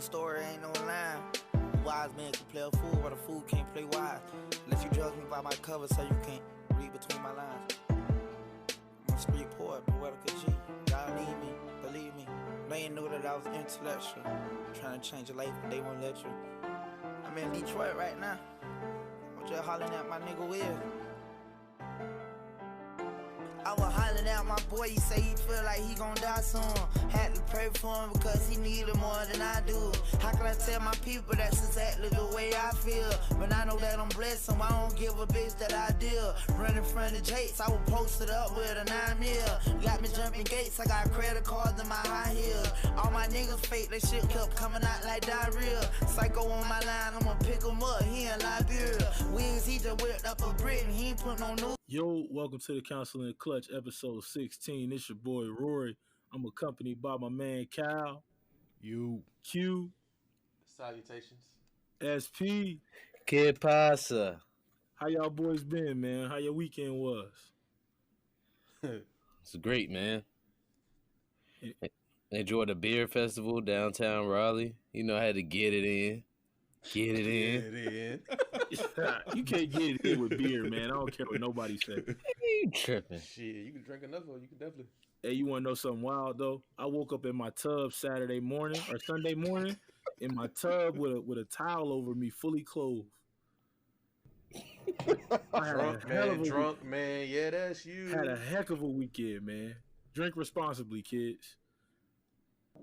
story ain't no line. Wise man can play a fool, but a fool can't play wise. Unless you judge me by my cover, so you can't read between my lines. I'm a street poet, poetical G. Y'all need me, believe me. They ain't know that I was intellectual. Trying to change your life, but they won't let you. I'm in Detroit right now. I'm just hollering at my nigga Will. I was hollering at my boy, he say he feel like he gon' die soon. Had to pray for him because he needed more than I do. How can I tell my people that's exactly the way I feel? But I know that I'm blessed, so I don't give a bitch that I deal. Running from the Jakes, I was posted up with a 9 mil. Got me jumping gates, I got credit cards in my high heels. All my niggas fake, that shit kept coming out like diarrhea. Psycho on my line, I'ma pick him up, he in Liberia. Wings, he just whipped up a Britain, he ain't put no new. Yo, welcome to the Counseling Clutch, episode 16. It's your boy Rory. I'm accompanied by my man Cal. You. Q. Salutations. ¿Qué SP. pasa? How y'all boys been, man? How your weekend was? It's great, man. Enjoyed the beer festival downtown Raleigh. You know, I had to get it in. Get it in. You can't get it in with beer, man. I don't care what nobody say. You tripping. Shit, you can drink enough of it. You can definitely. Hey, you want to know something wild, though? I woke up in my tub Saturday morning or Sunday morning in my tub with a towel over me, fully clothed. Drunk man. Yeah, that's you. Had a heck of a weekend, man. Drink responsibly, kids.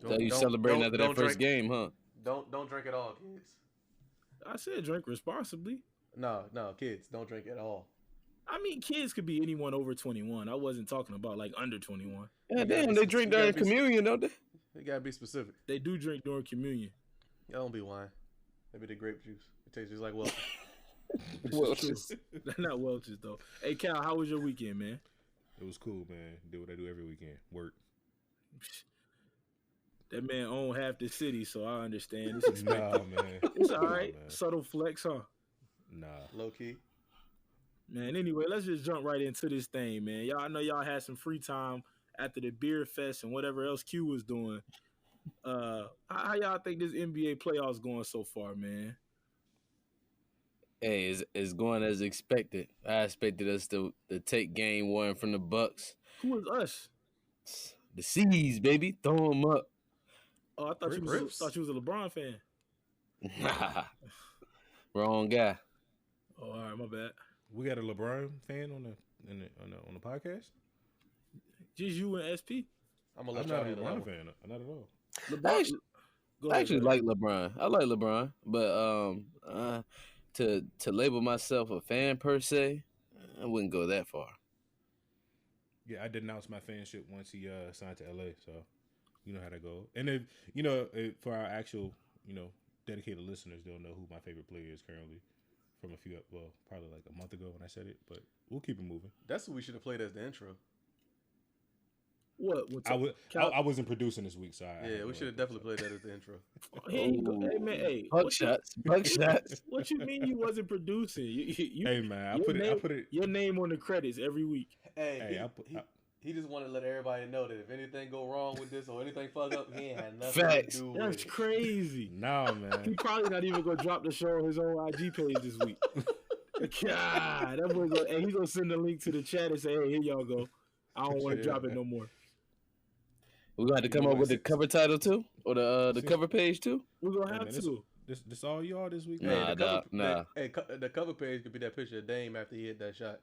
So you celebrating after that first game, huh? Don't drink at all, kids. I said drink responsibly. No, kids, don't drink at all. I mean, kids could be anyone over 21. I wasn't talking about like under 21. Yeah, damn, they drink during communion, don't they? They gotta be specific. They do drink during communion. Y'all don't be wine. Maybe the grape juice. It tastes just like Welch's. Welch's. Not Welch's though. Hey Cal, how was your weekend, man? It was cool, man. Did what I do every weekend. Work. That man owned half the city, so I understand. It's expected. Nah, man. It's all right. Subtle flex, huh? Nah. Low key. Man, anyway, let's just jump right into this thing, man. I know y'all had some free time after the beer fest and whatever else Q was doing. How y'all think this NBA playoffs going so far, man? Hey, it's going as expected. I expected us to take game one from the Bucks. Who is us? The C's, baby. Throw them up. Oh, I thought you was a LeBron fan. Nah. Wrong guy. Oh, all right, my bad. We got a LeBron fan on the podcast. Just you and SP. I'm a not a LeBron fan. Not at all. I actually like LeBron. I like LeBron, but to label myself a fan per se, I wouldn't go that far. Yeah, I denounced my fanship once he signed to LA. So you know how that goes. And for our actual dedicated listeners, they'll know who my favorite player is currently. From probably like a month ago when I said it, but we'll keep it moving. That's what we should have played as the intro. What? I wasn't producing this week, so we should have definitely played that as the intro. Hey man, hey, Buck shots. What you mean you wasn't producing? You hey man, I put it your name on the credits every week. He just wanted to let everybody know that if anything go wrong with this or anything fuck up, he ain't had nothing to do with it. That's crazy. No, man. He probably not even gonna drop the show on his own IG page this week. God, that boy he's gonna send a link to the chat and say, "Hey, here y'all go. I don't want to drop it no more." We got to come up with the cover title too, or the cover page too. We're gonna have to. This all y'all this week. Nah. The cover page could be that picture of Dame after he hit that shot.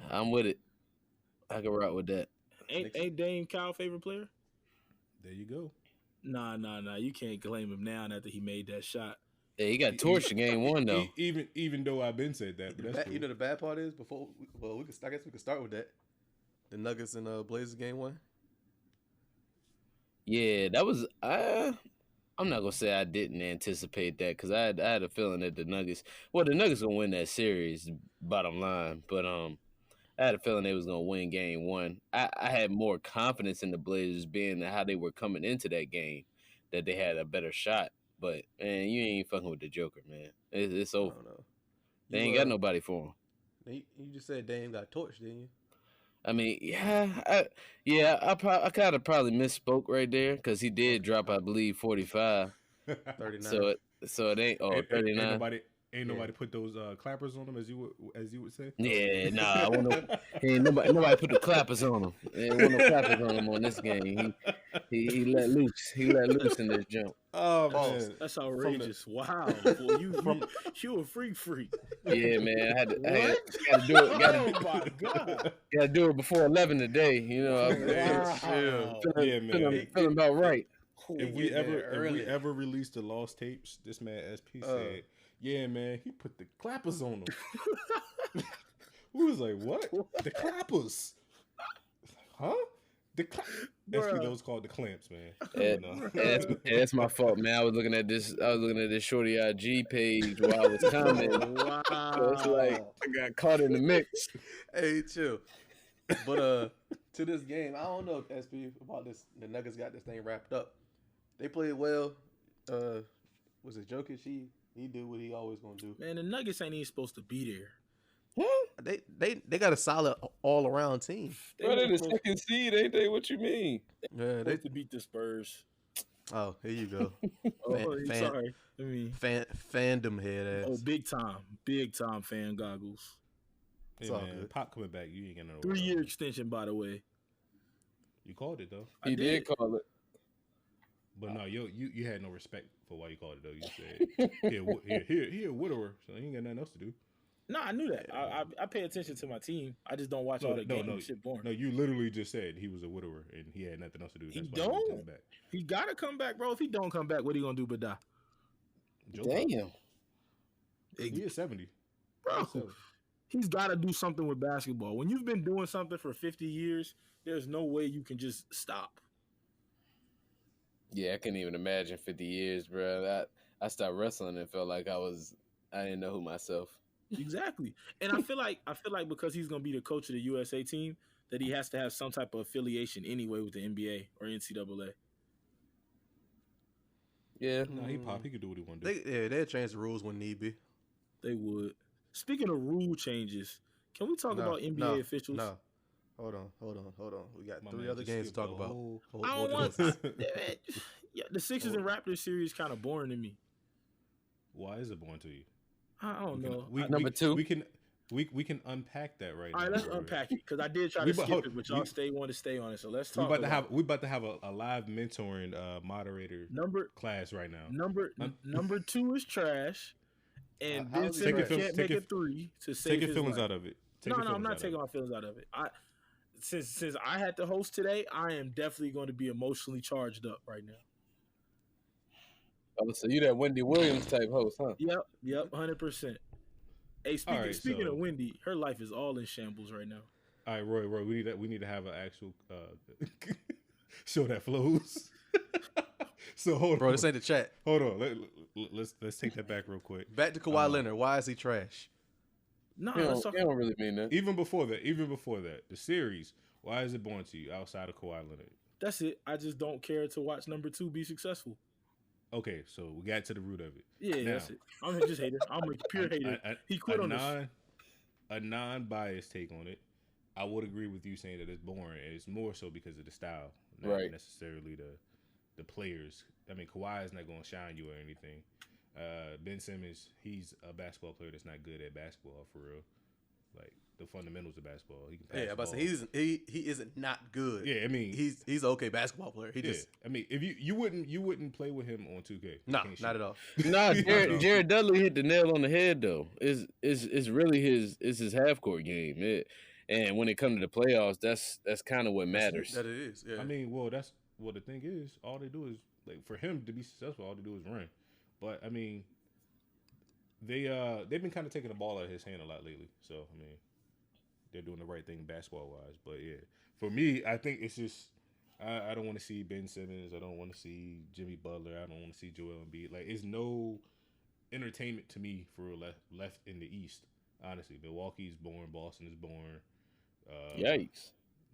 I'm with it. I can rock with that. Ain't Dame Kyle's favorite player? There you go. Nah. You can't claim him now after he made that shot. Yeah, he got torched in game one though. Even though I've been said that, but that's cool. You know the bad part is I guess we could start with that. The Nuggets and Blazers game one. Yeah, that was. I'm not gonna say I didn't anticipate that because I had a feeling that the Nuggets gonna win that series. Bottom line, but I had a feeling they was gonna win game one. I had more confidence in the Blazers being how they were coming into that game, that they had a better shot. But man, you ain't fucking with the Joker, man. It's over. I don't know. They ain't got nobody for him. You just said Dame got torched, didn't you? I mean, I kind of probably misspoke right there because he did drop, I believe, 45. 39. So it ain't 39. Ain't nobody put those clappers on him as you would say. Yeah, nah, ain't nobody put the clappers on him. There ain't want no clappers on him on this game. He let loose. He let loose in this jump. Oh man, that's outrageous! Wow, boy, you a freak. Yeah, man, I had to do it. Oh my god, gotta do it before 11 today. You know, feeling about right. If we ever release the lost tapes, this man SP said, "Yeah, man, he put the clappers on them." We was like, "What? The clappers? Huh? Those called the clamps, man." That's my fault, man. I was looking at this Shorty IG page while I was commenting. Wow, so it's like I got caught in the mix. Hey, chill. But to this game, I don't know if SP about this. The Nuggets got this thing wrapped up. They played well. Was it Jokic? He did what he always gonna do. Man, the Nuggets ain't even supposed to be there. They got a solid all around team. They're the second seed, ain't they? What you mean? Yeah, they to beat the Spurs. Oh, here you go. Sorry. I mean, fandom head ass. Oh, big time fan goggles. Hey, man, good. Pop coming back. You ain't gonna 3-year extension, by the way. You called it though. He did call it. But no, you had no respect for why you called it though. You said he a widower, so he ain't got nothing else to do. No, I knew that. I pay attention to my team. I just don't watch all the game. Shit boring. No, you literally just said he was a widower and he had nothing else to do. He don't. He gotta come back, bro. If he don't come back, what he gonna do but die? Damn. He is 70, bro. He's got to do something with basketball. When you've been doing something for 50 years, there's no way you can just stop. Yeah, I can't even imagine 50 years, bro. I started wrestling and felt like I didn't know who myself. Exactly. And I feel like because he's going to be the coach of the USA team, that he has to have some type of affiliation anyway with the NBA or NCAA. Yeah. No, he could do what he want to do. They'd change the rules when need be. They would. Speaking of rule changes, can we talk about NBA officials? No. Hold on. We got 3 other games to talk about. I don't want the Sixers and Raptors series kind of boring to me. Why is it boring to you? I don't know. Number 2. We can unpack that right now. All right, let's unpack it because I did try to skip it, but y'all want to stay on it. So let's talk. We about to have a live mentoring moderator class right now. Number 2 is trash. And Ben Simmons can't make a 3 to save take your his feelings life. out of it. No, I'm not taking my feelings out of it. Since I had to host today, I am definitely going to be emotionally charged up right now. Oh, so you that Wendy Williams type host, huh? Yep, 100%. Hey, speaking of Wendy, her life is all in shambles right now. All right, Roy, we need to have an actual show that flows. So hold on, bro. This ain't the chat. Hold on. Let's take that back real quick. Back to Kawhi Leonard. Why is he trash? No, I don't really mean that. Even before that, the series. Why is it boring to you outside of Kawhi Leonard? That's it. I just don't care to watch number 2 be successful. Okay, so we got to the root of it. Yeah, now, that's it. I'm just hater. I'm a pure hater. He quit on this. A non-biased take on it. I would agree with you saying that it's boring. It's more so because of the style, not necessarily the players. I mean, Kawhi is not going to shine you or anything. Ben Simmons, he's a basketball player that's not good at basketball for real. Like the fundamentals of basketball, he can pass. Yeah, but he isn't not good. Yeah, I mean he's an okay basketball player. I mean, if you wouldn't play with him on 2K. No, not at all. Nah, Jared Dudley hit the nail on the head though. It's really his half court game. And when it comes to the playoffs, that's kind of what matters. That it is. Yeah. I mean, the thing is, all they do is like for him to be successful, all they do is run. But I mean, they've been kind of taking the ball out of his hand a lot lately. So I mean, they're doing the right thing basketball wise. But yeah, for me, I think it's just I don't want to see Ben Simmons. I don't want to see Jimmy Butler. I don't want to see Joel Embiid. Like it's no entertainment to me for left in the East. Honestly, Milwaukee's born. Boston is born. Yikes!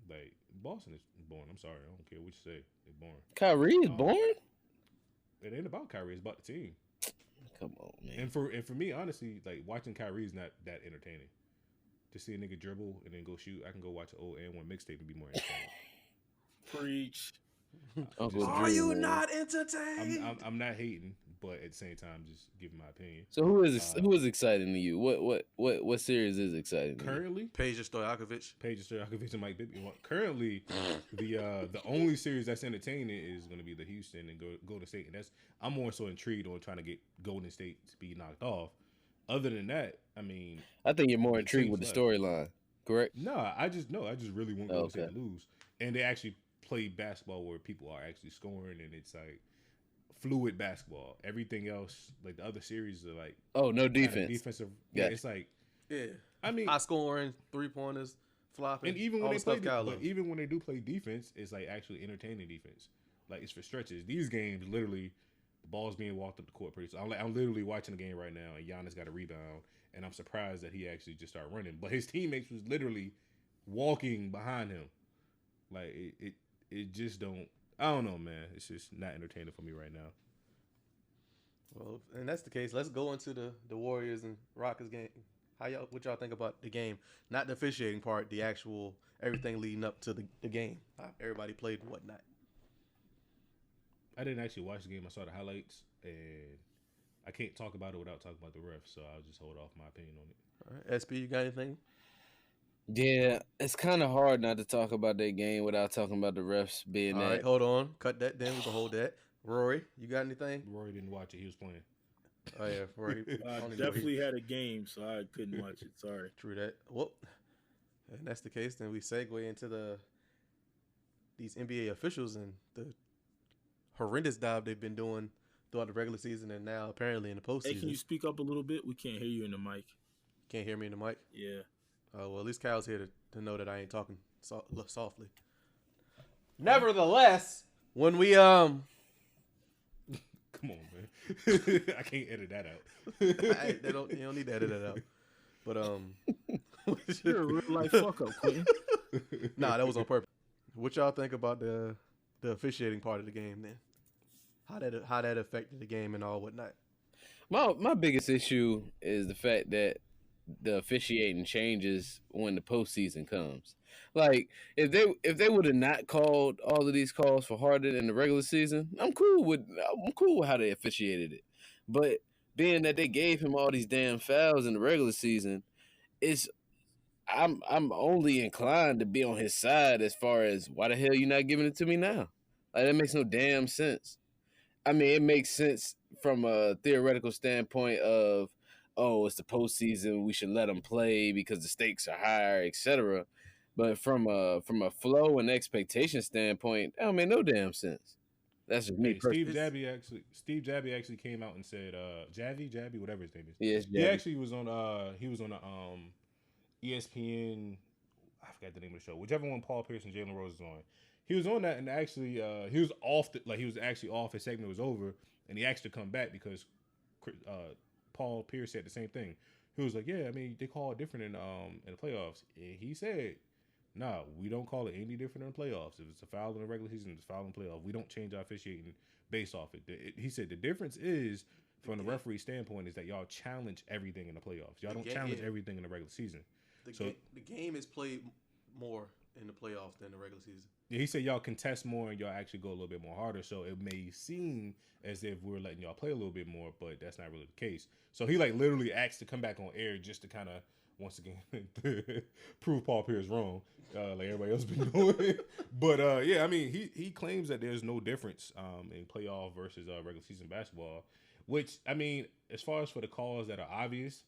Like Boston is born. I'm sorry, I don't care what you say. They're born. Kyrie is born. It ain't about Kyrie. It's about the team. Come on, man. And for me, honestly, like watching Kyrie is not that entertaining. to see a nigga dribble and then go shoot, I can go watch an old and1 mixtape and be more entertained. Preach. Uncle Are Drew, you man. not entertained? I'm not hating, but at the same time, just giving my opinion. So who is exciting to you? What series is exciting to you? Currently, Peja Stojakovic. and Mike Bibby. Well, currently, the only series that's entertaining is going to be the Houston and Golden State, and I'm more so intrigued on trying to get Golden State to be knocked off. Other than that, I mean, I think you're more intrigued with the storyline, correct? No, I just really want Golden State to lose, and they actually play basketball where people are actually scoring, and it's like fluid basketball. Everything else, like the other series, are like no defense, defensive. Yeah, it's like I mean, high scoring, 3-pointers, flopping. And even when even when they do play defense, it's like actually entertaining defense. Like it's for stretches. These games, literally, the ball's being walked up the court. Pretty. So I'm literally watching the game right now, and Giannis got a rebound, and I'm surprised that he actually just started running. But his teammates was literally walking behind him. Like it just don't. I don't know, man. It's just not entertaining for me right now. Well, and that's the case. Let's go into the Warriors and Rockets game. What y'all think about the game? Not the officiating part, the actual everything leading up to the game. How everybody played and whatnot. I didn't actually watch the game. I saw the highlights, and I can't talk about it without talking about the refs, so I'll just hold off my opinion on it. All right, SP, you got anything? Yeah, it's kind of hard not to talk about that game without talking about the refs being All right, hold on. Cut that, then we can hold that. Rory, you got anything? Rory didn't watch it. He was playing. Oh, yeah, Rory. Definitely had a game, so I couldn't watch it. Sorry. True that. Well, and that's the case. Then we segue into these NBA officials and the horrendous job they've been doing throughout the regular season and now apparently in the postseason. Hey, can you speak up a little bit? We can't hear you in the mic. Can't hear me in the mic? Yeah. Well, at least Kyle's here to know that I ain't talking softly. Nevertheless, when we Come on, man. I can't edit that out. you don't need to edit that out. But you're a real life fuck up, Quentin. Nah, that was on purpose. What y'all think about the officiating part of the game then? How that affected the game and all whatnot? My biggest issue is the fact that the officiating changes when the postseason comes. Like if they would have not called all of these calls for Harden in the regular season, I'm cool with how they officiated it. But being that they gave him all these damn fouls in the regular season, I'm only inclined to be on his side as far as why the hell you not giving it to me now? Like that makes no damn sense. I mean, it makes sense from a theoretical standpoint of, oh, it's the postseason, we should let them play because the stakes are higher, etc. But from a flow and expectation standpoint, that don't make no damn sense. That's just me. Steve Jabby actually came out and said, Javi, whatever his name is. Yes, he actually was on ESPN. I forgot the name of the show. Whichever one Paul Pierce and Jalen Rose is on. He was on that, and actually, he was off. He was actually off. His segment was over, and he asked to come back because Paul Pierce said the same thing. He was like, "Yeah, I mean, they call it different in the playoffs." And he said, "Nah, we don't call it any different in the playoffs. If it's a foul in the regular season, it's a foul in the playoff. We don't change our officiating based off it." He said the difference is, from the referee standpoint, is that y'all challenge everything in the playoffs. Y'all don't challenge everything in the regular season. The game is played more in the playoffs than the regular season. Yeah, he said y'all contest more and y'all actually go a little bit more harder. So it may seem as if we're letting y'all play a little bit more, but that's not really the case. So he like literally asked to come back on air just to kind of once again prove Paul Pierce wrong, like everybody else been doing. But yeah, I mean he claims that there's no difference in playoff versus regular season basketball. Which I mean, as far as for the calls that are obvious,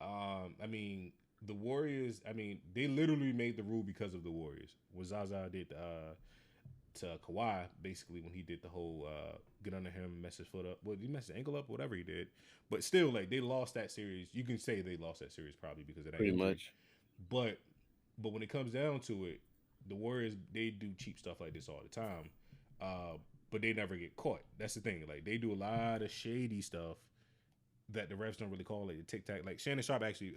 I mean. The Warriors, I mean, they literally made the rule because of the Warriors. What Zaza did to Kawhi, basically, when he did the whole get under him, mess his foot up. Well, he messed his ankle up, whatever he did. But still, like, they lost that series. You can say they lost that series probably because of that. Pretty injury. much. But when it comes down to it, the Warriors, they do cheap stuff like this all the time. But they never get caught. That's the thing. Like, they do a lot of shady stuff that the refs don't really call it tic-tac. Like Shannon Sharp actually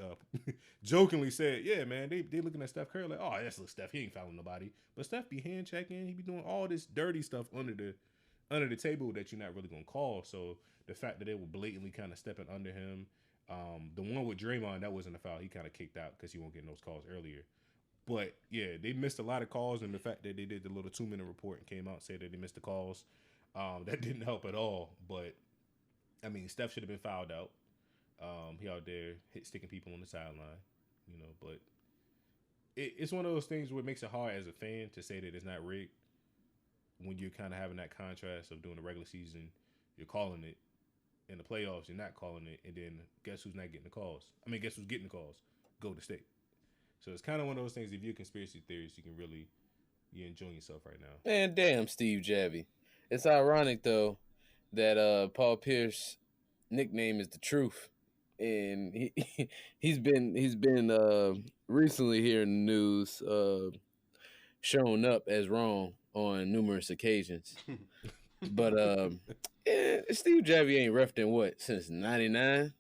jokingly said, yeah, man, they looking at Steph Curry like, oh, that's little Steph. He ain't fouling nobody. But Steph be hand checking. He be doing all this dirty stuff under the table that you're not really going to call. So the fact that they were blatantly kind of stepping under him, The one with Draymond, that wasn't a foul. He kind of kicked out because he won't get those calls earlier. But yeah, they missed a lot of calls, and the fact that they did the little 2-minute report and came out and said that they missed the calls, that didn't help at all. But I mean, Steph should have been fouled out. He out there sticking people on the sideline, you know. But it's one of those things where it makes it hard as a fan to say that it's not rigged when you're kind of having that contrast of doing the regular season, you're calling it. In the playoffs, you're not calling it, and then guess who's not getting the calls? I mean, guess who's getting the calls? Golden State. So it's kind of one of those things. If you're conspiracy theorists, you're enjoying yourself right now. Man, damn, Steve Javy. It's ironic though that Paul Pierce's nickname is the Truth, and he's been recently here in the news, shown up as wrong on numerous occasions. But Steve Javy ain't reffed in what since '99.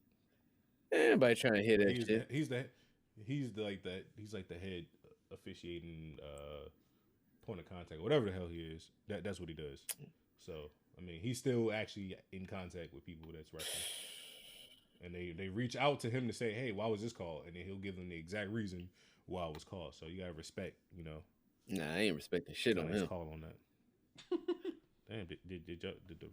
Anybody trying to hit that shit? He's like the head officiating point of contact, whatever the hell he is. That's what he does. So I mean, he's still actually in contact with people that's referencing, and they reach out to him to say, "Hey, why was this called?" And then he'll give them the exact reason why it was called. So you gotta respect, you know. Nah, I ain't respecting shit on him. Call on that. Damn, did the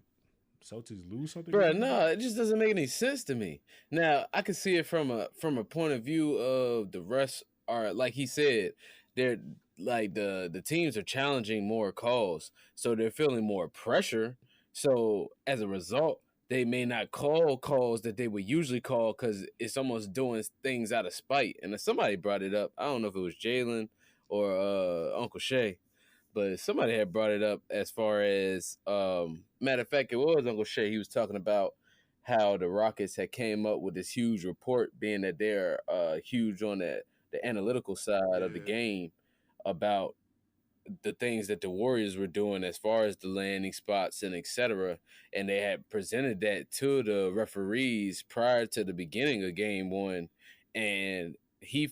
Celtics lose something? Bro, no, it just doesn't make any sense to me. Now, I can see it from a point of view of the refs are, like he said, they're like the teams are challenging more calls, so they're feeling more pressure. So as a result, they may not call calls that they would usually call because it's almost doing things out of spite. And if somebody brought it up, I don't know if it was Jalen or Uncle Shay, but somebody had brought it up as far as, matter of fact, it was Uncle Shay. He was talking about how the Rockets had came up with this huge report, being that they're huge on the analytical side of the game, about the things that the Warriors were doing as far as the landing spots and etc. And they had presented that to the referees prior to the beginning of game one. And his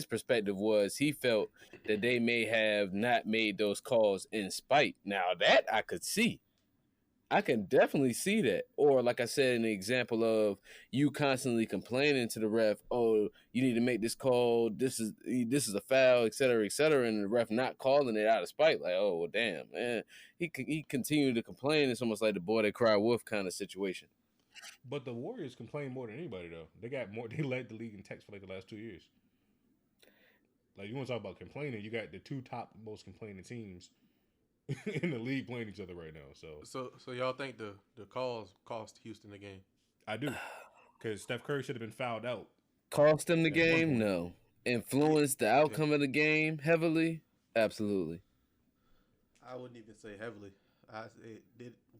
perspective was he felt that they may have not made those calls in spite. Now that I could see. I can definitely see that. Or like I said, in the example of you constantly complaining to the ref, oh, you need to make this call, this is a foul, et cetera, and the ref not calling it out of spite, like, oh, well, damn, man. He continued to complain. It's almost like the boy that cried wolf kind of situation. But the Warriors complain more than anybody, though. They led the league in text for like the last 2 years. Like, you want to talk about complaining, you got the two top most complaining teams in the league playing each other right now. So y'all think the calls cost Houston the game? I do. Because Steph Curry should have been fouled out. Cost them the game? No. Influenced the outcome of the game heavily? Absolutely. I wouldn't even say heavily.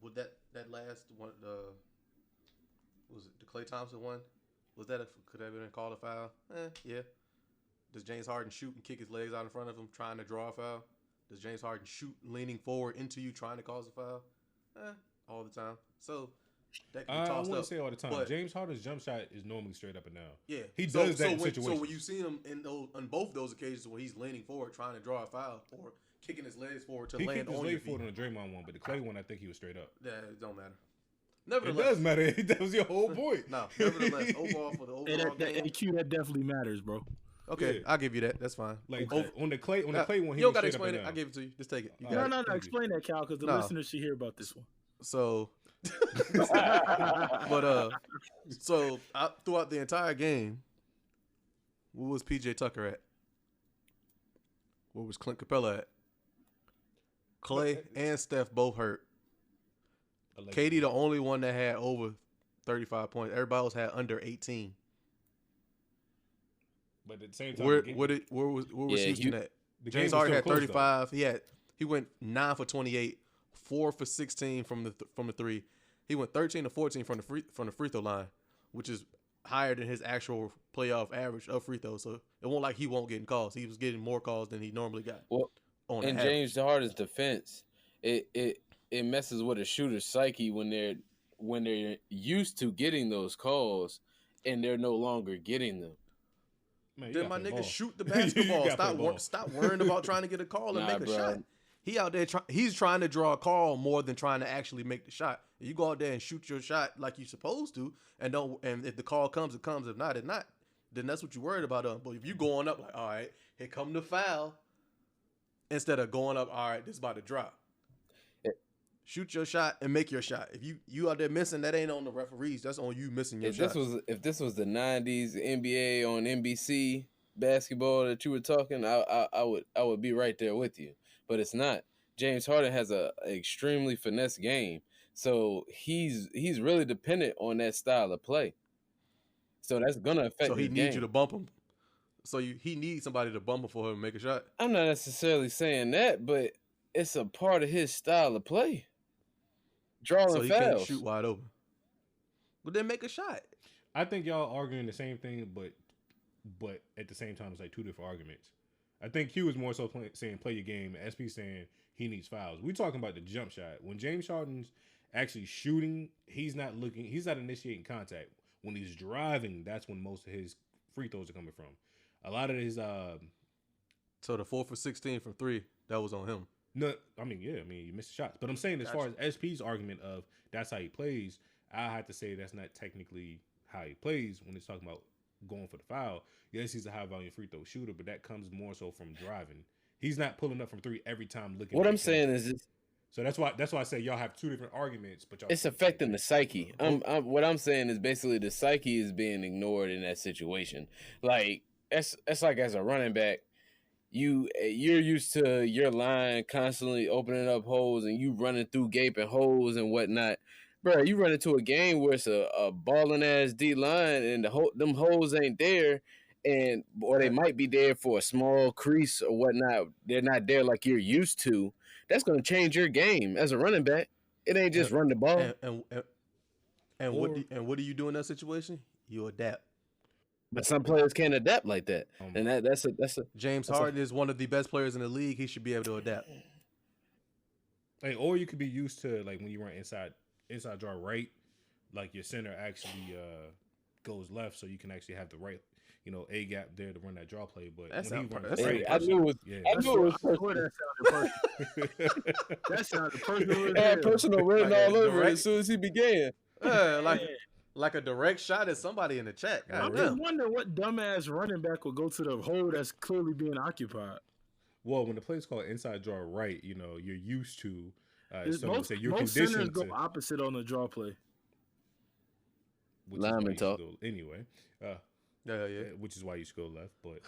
Would that last one, was it the Klay Thompson one? Could that have been called a foul? Yeah. Does James Harden shoot and kick his legs out in front of him trying to draw a foul? Does James Harden shoot leaning forward into you trying to cause a foul? All the time. So that can be tossed up. I wouldn't say all the time. But James Harden's jump shot is normally straight up and down. Yeah, he does that in situations. So when you see him on both those occasions where he's leaning forward trying to draw a foul or kicking his legs forward to land on your feet. He kicked his leg forward on the Draymond one, but the Klay one, I think he was straight up. Yeah, it don't matter. Nevertheless, it does matter. That was your whole point. No, nevertheless, overall for the overall game, Q, that definitely matters, bro. Okay, yeah. I'll give you that. That's fine. Like on the Klay one, you don't gotta explain it. I'll give it to you. Just take it. No. Explain that, Cal, because the listeners should hear about this one. So, throughout the entire game, where was PJ Tucker at? Where was Clint Capella at? Klay and Steph both hurt. KD the only one that had over 35 points. Everybody else had under 18. But at the same time, where was Houston at? James Harden had 35. Though. He went 9 for 28, 4 for 16 from the three. He went 13 to 14 from the free throw line, which is higher than his actual playoff average of free throws. So it won't like he won't get calls. He was getting more calls than he normally got. Well, in James Harden's defense, it messes with a shooter's psyche when they're used to getting those calls and they're no longer getting them. Man, then my nigga shoot the basketball. Stop worrying about trying to get a call and make a shot. He out there, he's trying to draw a call more than trying to actually make the shot. You go out there and shoot your shot like you're supposed to, and if the call comes, it comes. If not, it not. Then that's what you're worried about. But if you going up like, all right, here come the foul, instead of going up, all right, this is about to drop. Shoot your shot and make your shot. If you out there missing, that ain't on the referees. That's on you missing your shot. If this was the 90s NBA on NBC basketball that you were talking, I would be right there with you. But it's not. James Harden has an extremely finesse game, so he's really dependent on that style of play. So that's gonna affect. So he needs you to bump him. So he needs somebody to bump him for him to make a shot. I'm not necessarily saying that, but it's a part of his style of play. Drawing so he fouls. Can't shoot wide open. But then make a shot. I think y'all arguing the same thing, but at the same time, it's like two different arguments. I think Q is more so saying play your game. And SP saying he needs fouls. We're talking about the jump shot. When James Harden's actually shooting, he's not initiating contact. When he's driving, that's when most of his free throws are coming from. A lot of his So the 4 for 16 from 3, that was on him. No, you missed shots. But I'm saying as far as SP's argument of that's how he plays, I have to say that's not technically how he plays when it's talking about going for the foul. Yes, he's a high volume free throw shooter, but that comes more so from driving. He's not pulling up from 3 every time looking. What I'm saying is this. So that's why I say y'all have two different arguments, but it's affecting the psyche. What I'm saying is basically the psyche is being ignored in that situation. Like it's like as a running back, you're used to your line constantly opening up holes and you running through gaping holes and whatnot. Bro, you run into a game where it's a balling ass D line and them holes ain't there, or they might be there for a small crease or whatnot. They're not there like you're used to. That's gonna change your game as a running back. It ain't just run the ball. What do you do in that situation? You adapt. But some players can't adapt like that, and that's a James Harden is one of the best players in the league. He should be able to adapt. Like, or you could be used to like when you run inside draw right, like your center actually goes left, so you can actually have the right, A gap there to run that draw play. But that's when not I knew it was. I knew it was personal. That sounded personal. It had personal written all over it as soon as he began. Like a direct shot at somebody in the chat. I'm just wondering what dumbass running back will go to the hole that's clearly being occupied. Well, when the play's called inside draw right, you're used to. Most centers go opposite on the draw play. Lineman talk. Anyway. Which is why you should go left. But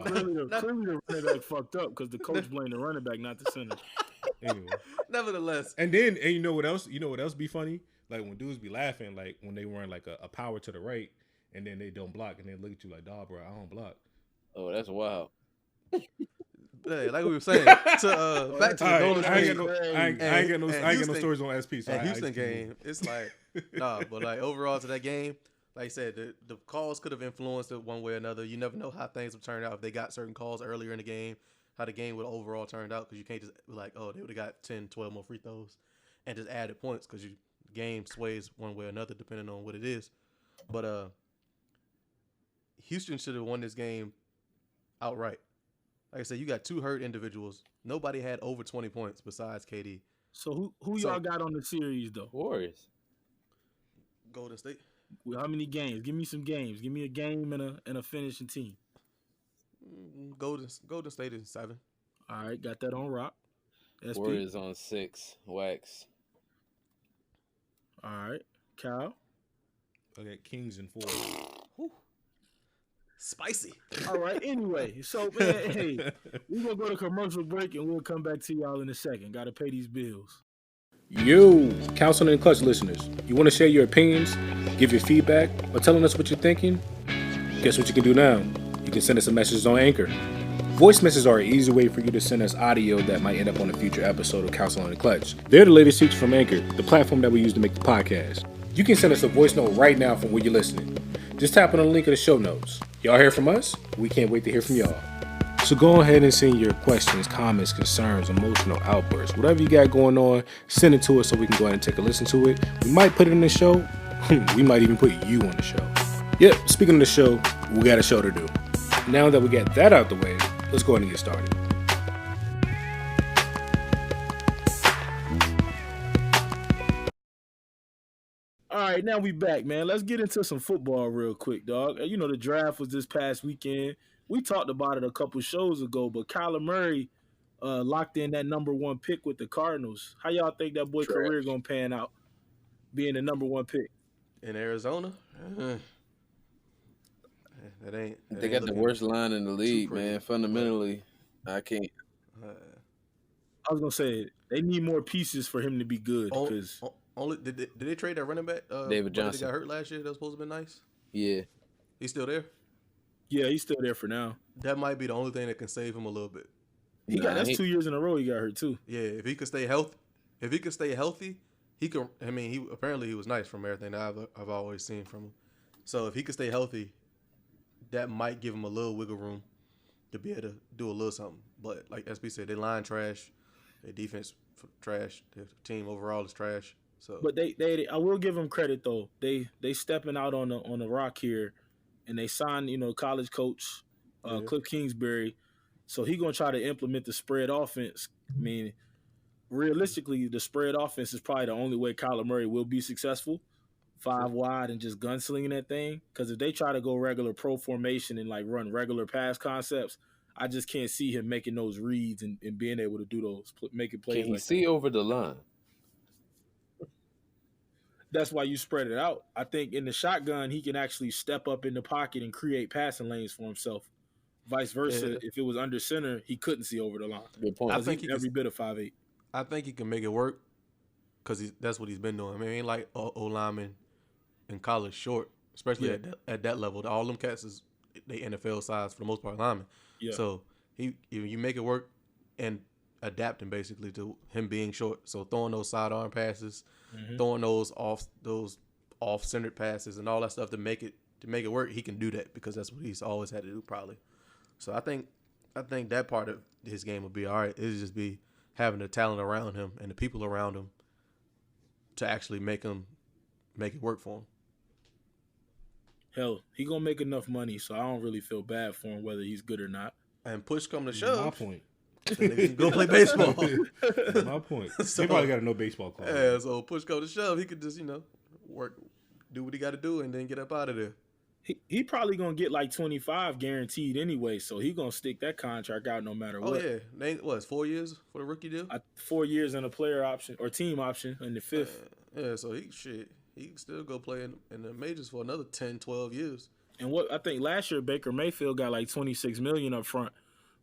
clearly the running back fucked up because the coach blamed the running back, not the center. Anyway. Nevertheless. And you know what else? You know what else be funny? Like when dudes be laughing, like when they run like a power to the right, and then they don't block, and they look at you like, "Dawg, bro, I don't block." Oh, that's wild. Yeah, like we were saying. Back to the Golden State. I ain't got no stories on SP. So Houston game, it's like but like overall to that game, like I said, the calls could have influenced it one way or another. You never know how things would turn out if they got certain calls earlier in the game, how the game would overall turned out, because you can't just be like, oh, they would have got 10, 12 more free throws and just added points because you. Game sways one way or another depending on what it is. But Houston should have won this game outright. Like I said, you got 2 hurt individuals. Nobody had over 20 points besides KD. So who y'all got on the series though? Warriors. Golden State. Well, how many games? Give me some games. Give me a game and a finishing team. Golden State is 7. All right, got that on rock. SP. Warriors on 6. Wax. All right, Kyle. I got Kings in 4. Spicy. All right. Anyway, so man, hey, we're gonna go to commercial break and we'll come back to y'all in a second. Got to pay these bills. You, Counseling and Clutch listeners, you want to share your opinions, give your feedback, or telling us what you're thinking? Guess what you can do now? You can send us a message on Anchor. Voice messages are an easy way for you to send us audio that might end up on a future episode of Counseling and Clutch. They're the latest feature from Anchor, the platform that we use to make the podcast. You can send us a voice note right now from where you're listening. Just tap on the link in the show notes. Y'all hear from us? We can't wait to hear from y'all. So go ahead and send your questions, comments, concerns, emotional outbursts, whatever you got going on, send it to us so we can go ahead and take a listen to it. We might put it in the show. We might even put you on the show. Yep, speaking of the show, we got a show to do. Now that we got that out the way, let's go ahead and get started. All right, now we back, man. Let's get into some football real quick, dog. You know, the draft was this past weekend. We talked about it a couple shows ago, but Kyler Murray locked in that number 1 pick with the Cardinals. How y'all think that boy career gonna pan out, being the number 1 pick? In Arizona? They got the worst line in the league, man. Fundamentally, I can't. I was gonna say they need more pieces for him to be good. Because did they trade that running back? David Johnson. They got hurt last year. That was supposed to be nice. Yeah, He's still there. Yeah, he's still there for now. That might be the only thing that can save him a little bit. That's 2 years in a row he got hurt too. Yeah, if he could stay healthy, he could. I mean, he was nice from everything that I've always seen from him. So if he could stay healthy, that might give him a little wiggle room to be able to do a little something. But like SB said, their line trash, their defense trash, their team overall is trash. So, but they I will give them credit though. They stepping out on the rock here, and they signed college coach Cliff Kingsbury, so he gonna try to implement the spread offense. I mean, realistically, the spread offense is probably the only way Kyler Murray will be successful. 5 wide and just gunslinging that thing. Because if they try to go regular pro formation and like run regular pass concepts, I just can't see him making those reads and being able to do those, making plays. Can he see over the line? That's why you spread it out. I think in the shotgun, he can actually step up in the pocket and create passing lanes for himself. Vice versa, if it was under center, he couldn't see over the line. Good point. I think he's every bit of 5'8". I think he can make it work because that's what he's been doing. I mean, he ain't like O-lineman in college short, especially at that level. All them cats is they NFL size for the most part linemen. Yeah. So you make it work and adapting basically to him being short. So throwing those sidearm passes, throwing those off-centered passes, and all that stuff to make it work. He can do that because that's what he's always had to do probably. So I think that part of his game will be all right. It'll just be having the talent around him and the people around him to actually make it work for him. Hell, he gonna make enough money, so I don't really feel bad for him whether he's good or not. And push come to shove. My point. Go play baseball. My point. So, he probably got a no baseball call. Yeah, so push come to shove. He could just work, do what he got to do, and then get up out of there. He probably gonna get like 25 guaranteed anyway, so he gonna stick that contract out no matter what. Oh yeah, it's 4 years for the rookie deal? 4 years and a player option or team option in the 5th. Yeah, so he can still go play in the majors for another 10, 12 years. And what I think last year Baker Mayfield got like $26 million up front.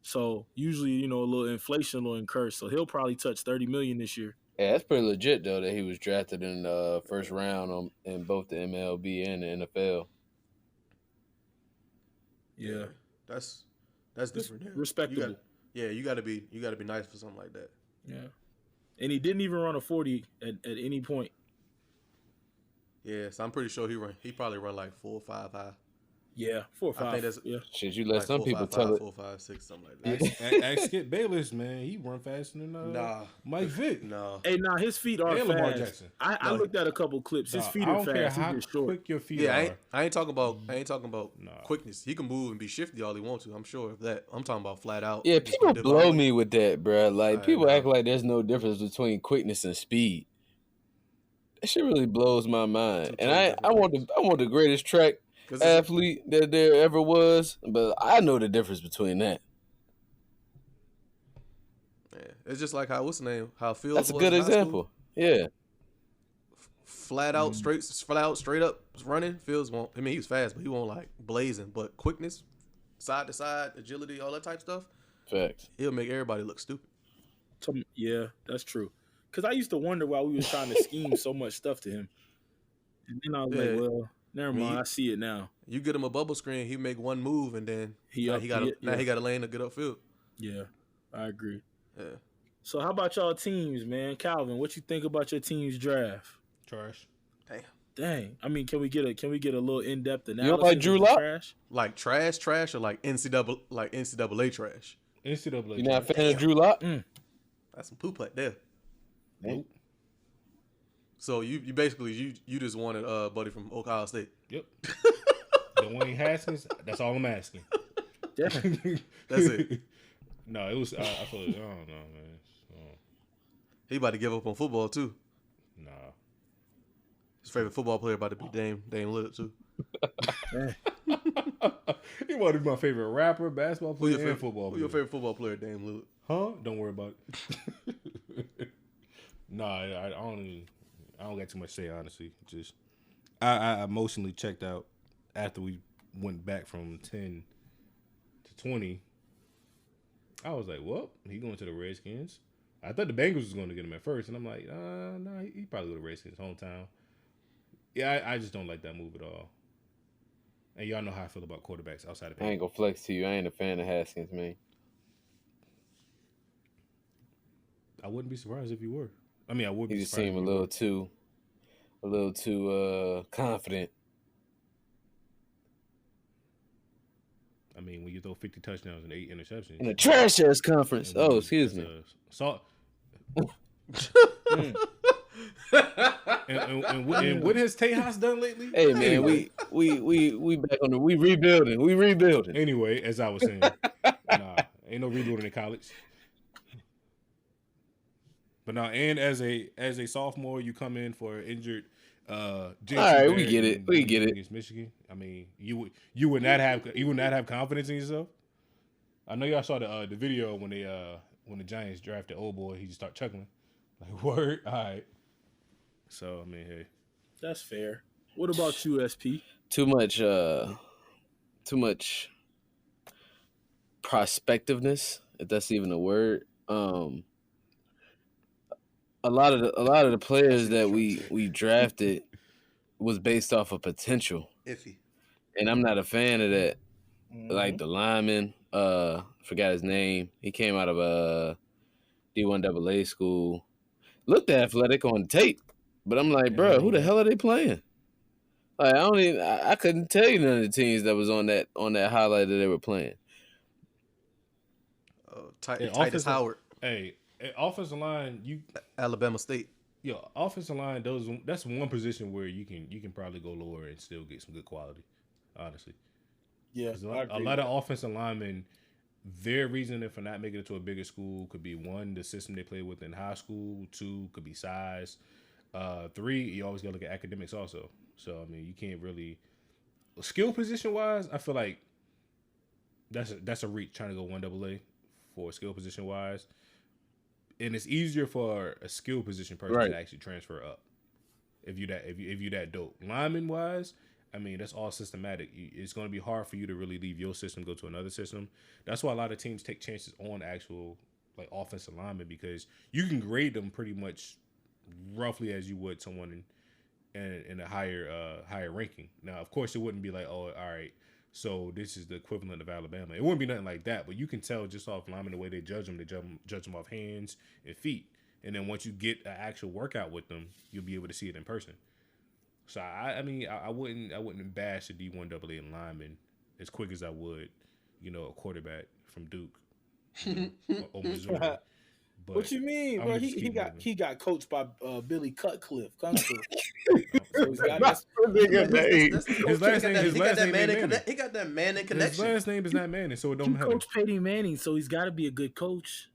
So usually, a little inflation will incur. So he'll probably touch $30 million this year. Yeah, that's pretty legit though that he was drafted in the first round in both the MLB and the NFL. Yeah, that's different. Respectable. You got to be nice for something like that. Yeah, and he didn't even run a 40 at any point. Yeah, so I'm pretty sure he probably run like 4 or 5 high. Yeah, 4 or 5. I think that's Shit, you let like some 4, people 5, tell 5, it. 4, 5, 6, something like that. Ask Skip Bayless, man. He run faster than Mike Vick. No. Hey, his feet are and fast. Lamar Jackson. I looked at a couple clips. His feet I are don't care fast. how He's just short. quick your feet are. I ain't talking about quickness. He can move and be shifty all he wants to. I'm sure of that. I'm talking about flat out. Yeah, people blow me with that, bro. Like people act like there's no difference between quickness and speed. That shit really blows my mind. And I want the greatest track athlete that there ever was, but I know the difference between that. Yeah, it's just like how Fields. That's a good example. Yeah, flat out, straight up running. Fields won't. I mean, he was fast, but he won't like blazing. But quickness, side to side, agility, all that type of stuff. Facts. He'll make everybody look stupid. Yeah, that's true. Because I used to wonder why we was trying to scheme so much stuff to him, and then I was like, well. Never mind, I see it now. You get him a bubble screen, he make one move, and then he got a lane to get upfield. Yeah, I agree. Yeah. So how about y'all teams, man? Calvin, what you think about your team's draft? Trash. Dang. I mean, can we get a little in-depth analysis? You don't like Drew Lock? Trash? Like trash, or like NCAA trash? NCAA. You not a fan of Drew Lock? That's some poop right there. Nope. So you basically you just wanted buddy from Ohio State. Yep. Dwayne Haskins. That's all I'm asking. That's it. No, it was. I thought. I don't know, man. He about to give up on football too. Nah. favorite football player about to be Dame Lillard too. You want to be my favorite rapper, basketball player, and football player. Who's your favorite football player, Dame Lillard? Huh? Don't worry about it. Nah, I don't got too much to say, honestly. Just I emotionally checked out after we went back from 10 to 20. I was like, well, he going to the Redskins. I thought the Bengals was going to get him at first, and I'm like, nah, he probably go to Redskins hometown. Yeah, I just don't like that move at all. And y'all know how I feel about quarterbacks outside of. I ain't gonna flex to you. I ain't a fan of Haskins, man. I wouldn't be surprised if you were. I mean, I would be. He just surprised seemed a little too confident. I mean, when you throw 50 touchdowns and 8 interceptions In a trash ass conference. Oh, excuse me. And what has Tejas done lately? Hey man, we back on we rebuilding. We rebuilding. Anyway, as I was saying, nah, ain't no rebuilding in college. But now, and as a sophomore, you come in for injured. All right, we get it. We get it. Against Michigan. I mean, you would not have confidence in yourself. I know y'all saw the video when the Giants drafted old boy. He just started chuckling, like word. All right. So I mean, hey, that's fair. What about you, SP? Too much prospectiveness, if that's even a word. A lot of the players that we drafted was based off of potential. Iffy. And I'm not a fan of that. Mm-hmm. Like the lineman, forgot his name. He came out of D1AA school. Looked athletic on tape, but I'm like, bro, who the hell are they playing? Like I couldn't tell you none of the teams that was on that highlight that they were playing. Titus Howard. Hey. Offensive line, Alabama State. Yo, offensive line, that's one position where you can probably go lower and still get some good quality. Honestly, yeah. A lot of offensive linemen, their reasoning for not making it to a bigger school could be 1, the system they play with in high school. 2, could be size. 3, you always got to look at academics also. So I mean, you can't really skill position wise. I feel like that's a reach trying to go 1AA for skill position wise. And it's easier for a skill position person to actually transfer up. If you that dope. Lineman wise, I mean, that's all systematic. It's going to be hard for you to really leave your system, go to another system. That's why a lot of teams take chances on actual like offensive linemen, because you can grade them pretty much roughly as you would someone in a higher ranking. Now, of course, it wouldn't be like, oh, all right, so this is the equivalent of Alabama. It wouldn't be nothing like that, but you can tell just off linemen the way they judge them. They judge them off hands and feet. And then once you get an actual workout with them, you'll be able to see it in person. So I mean, I wouldn't bash a D1AA lineman as quick as I would, a quarterback from Duke or Missouri. But what you mean, bro? He got coached by Billy Cutcliffe. So he's got his last name. He got that Manning connection. His last name is not Manning, so it don't matter. Coach Peyton Manning, so he's got to be a good coach.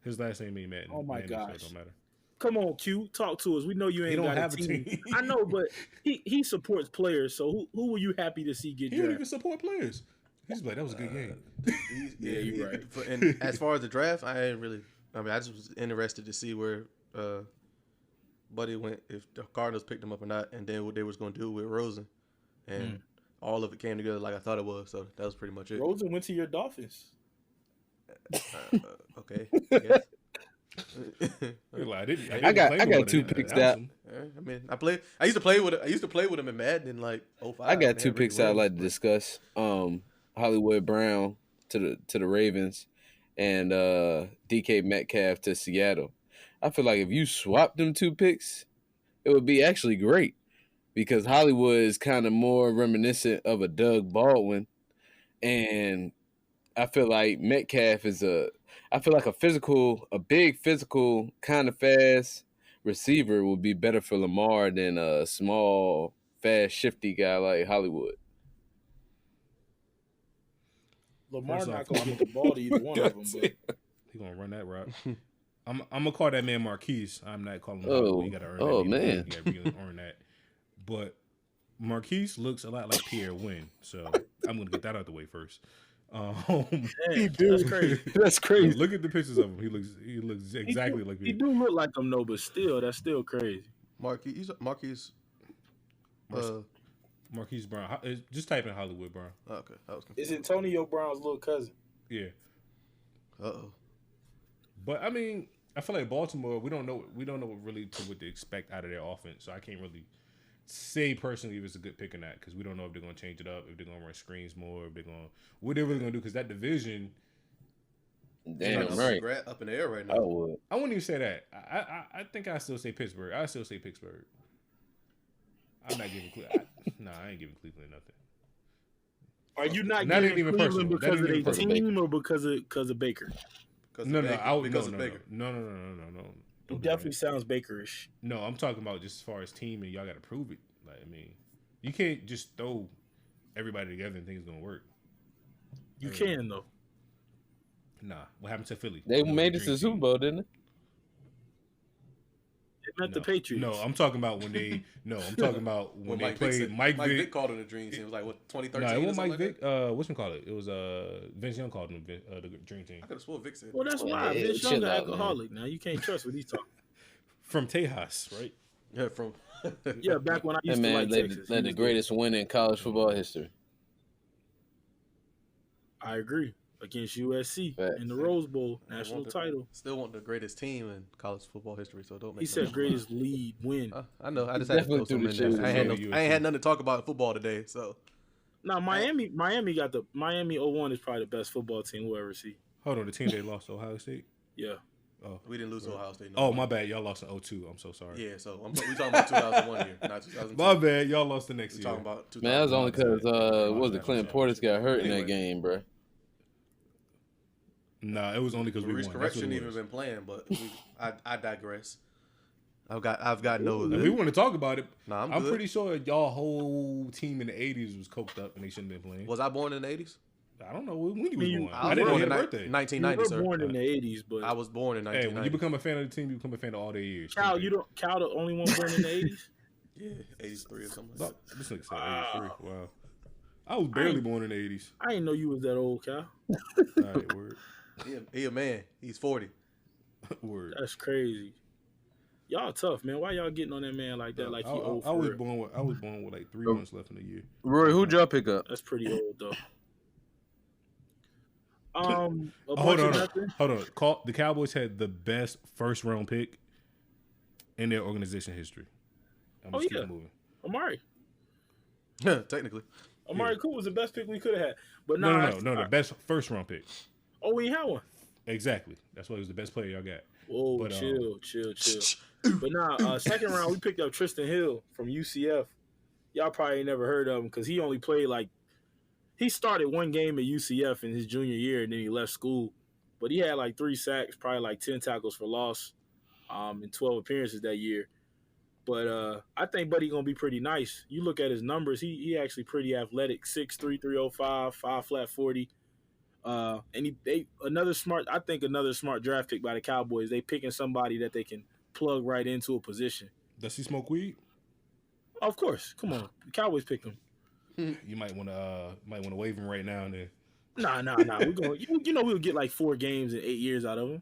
His last name ain't Manning. Oh my Manning, gosh! So it don't matter. Come on, Q, talk to us. We know you ain't got a team. I know, but he supports players. So who were you happy to see get drafted? He don't even support players. He's like, that was a good game. Yeah, you're right. And as far as the draft, I just was interested to see where Buddy went, if the Cardinals picked him up or not, and then what they was going to do with Rosen. And all of it came together like I thought it was, so that was pretty much it. Rosen went to your Dolphins. Okay, I guess. I got 2 picks out. I mean, I used to play with him in Madden in like 05. I got 2 picks I'd like to discuss. Hollywood Brown to the Ravens and DK Metcalf to Seattle. I feel like if you swap them 2 picks, it would be actually great, because Hollywood is kind of more reminiscent of a Doug Baldwin, and I feel like Metcalf is a big physical, kind of fast receiver would be better for Lamar than a small, fast, shifty guy like Hollywood. Lamar not going to get the ball to either one of them, but he's going to run that route. I'm going to call that man Marquise. I'm not calling him Hollywood. You got to earn that. Man. You got to really earn that. but Marquise looks a lot like Pierre Wynn, so I'm gonna get that out the way first. He do. That's crazy. That's crazy. Look at the pictures of him. He looks exactly like He Pierre. do look like him though, but still, that's still crazy. Marquise. Marquise Brown. Just type in Hollywood Brown. Okay, that was Is confusing. Antonio Brown's little cousin? Yeah, Uh-oh. but I mean, I feel like Baltimore. We don't know really what to expect out of their offense, so I can't really say personally if it's a good pick or not because we don't know if they're going to change it up, if they're going to run screens more, if they're going what they're really going to do because that division. Damn right. Up in the air right I now. would. I wouldn't even say that. I think I still say Pittsburgh. I still say Pittsburgh. I'm not giving Cleveland. I ain't giving Cleveland nothing. Are you not That giving ain't even Cleveland personal. because That of ain't their even team or because of Baker? No. Because of Baker. No. He Don't do definitely that. sounds Bakerish. No, I'm talking about just as far as team and y'all got to prove it. Like I mean, you can't just throw everybody together and think it's gonna work. You can though. Nah, what happened to Philly? They made it to the Super Bowl, didn't they? It meant the Patriots. No, I'm talking about when they. No, I'm talking about when they played Mike Vick. called it a dream team. It was like what 2013. No, it or wasn't Mike something like Vick. What's him call it? It was Vince Young called him the dream team that? I could have swore Vick said. Well, that's why. Yeah, Vince chill Young's an out, alcoholic. Now you can't trust what he's talking. from Tejas, right? Yeah, from. Yeah, back when I Hey used to man, like Texas. led the greatest win in college football history. I agree. Against USC Facts. in the Rose Bowl national title. Still want the greatest team in college football history, so don't make. He said greatest lead win. I know. I just He had to throw definitely some threw in the there. shoes I ain't had nothing to talk about in football today, so. Now Miami got the Miami 01 is probably the best football team we'll ever see. Hold on, the team they lost to Ohio State. Yeah. Oh, We didn't lose to Ohio State. oh my bad. Y'all lost in 02. I'm so sorry. Yeah, so we talking about 2001 here, not 2002. My bad. Y'all lost the next We year. talking about 2001. Man, that was only because what was it? Yeah. Clinton Portis got hurt in Anyway. that game, bro. Nah, it was only because we Maurice won. That's what Correction it even was. been playing, but I digress. I've got no. If we want to talk about it, Nah, I'm I'm good. pretty sure y'all whole team in the 80s was coked up and they shouldn't have been playing. Was I born in the 80s? I don't know when you was You- born. I I was didn't know born you in had a birthday. 1990, You were sir. born in the 80s, but I was born in Hey, 1990. when you become a fan of the team, you become a fan of all their years. Cal, Cal the only one born in the 80s? Yeah, 83 or something like that. This nigga said 83. Wow. I was barely born in the 80s. I didn't know you was that old, Cal. All right, word. He a man. He's 40. Word. That's crazy. Y'all tough, man. Why y'all getting on that man like that? Like he old I for was real? born with like 3 months left in the year. Roy, who'd y'all pick up? That's pretty old though. A Hold bunch of on. nothing. Hold on. The Cowboys had the best first round pick in their organization history. I'm just keep moving. Amari. Technically. Amari Cooper was the best pick we could have had. But No, the best first round pick. Oh, we had one. Exactly. That's why he was the best player y'all got. Whoa, But, chill. But nah, second round we picked up Tristan Hill from UCF. Y'all probably ain't never heard of him because he only played he started one game at UCF in his junior year and then he left school. But he had 3 sacks, probably 10 tackles for loss, and 12 appearances that year. But I think Buddy gonna be pretty nice. You look at his numbers, he actually pretty athletic, 6'3", 305, 5 flat 40. And another smart draft pick by the Cowboys. They picking somebody that they can plug right into a position. Does he smoke weed? Of course, come on, the Cowboys picked him. You might want to waive him right now and then. Nah. We're going. We'll get 4 games in 8 years out of him.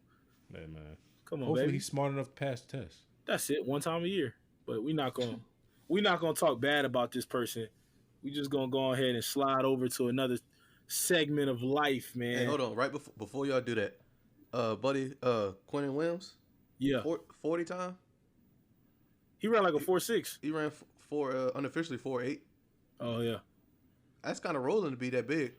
Hey, man. Come on, Hopefully baby. he's smart enough to pass the test. That's it. One time a year. But we're not gonna talk bad about this person. We just gonna go ahead and slide over to another segment of life, man. Hey, hold on. Right before y'all do that, buddy, Quentin Williams. Yeah, 40 time. he ran like a 4.6. He ran unofficially 4.8. Oh yeah, That's kind of rolling to be that big.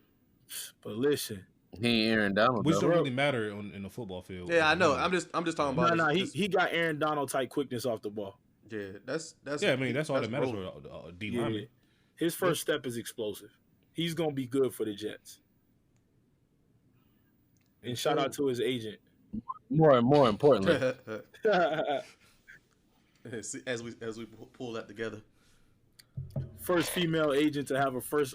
but listen, He ain't Aaron Donald. Which though. don't really matter in the football field. Yeah, I know. I'm just talking about. no, he got Aaron Donald type quickness off the ball. Yeah, that's. Yeah, I mean that's all that matters rolling. for D Yeah. lineman. His first step is explosive. He's gonna be good for the Jets. And shout out to his agent. More importantly, as we pull that together. First female agent to have a first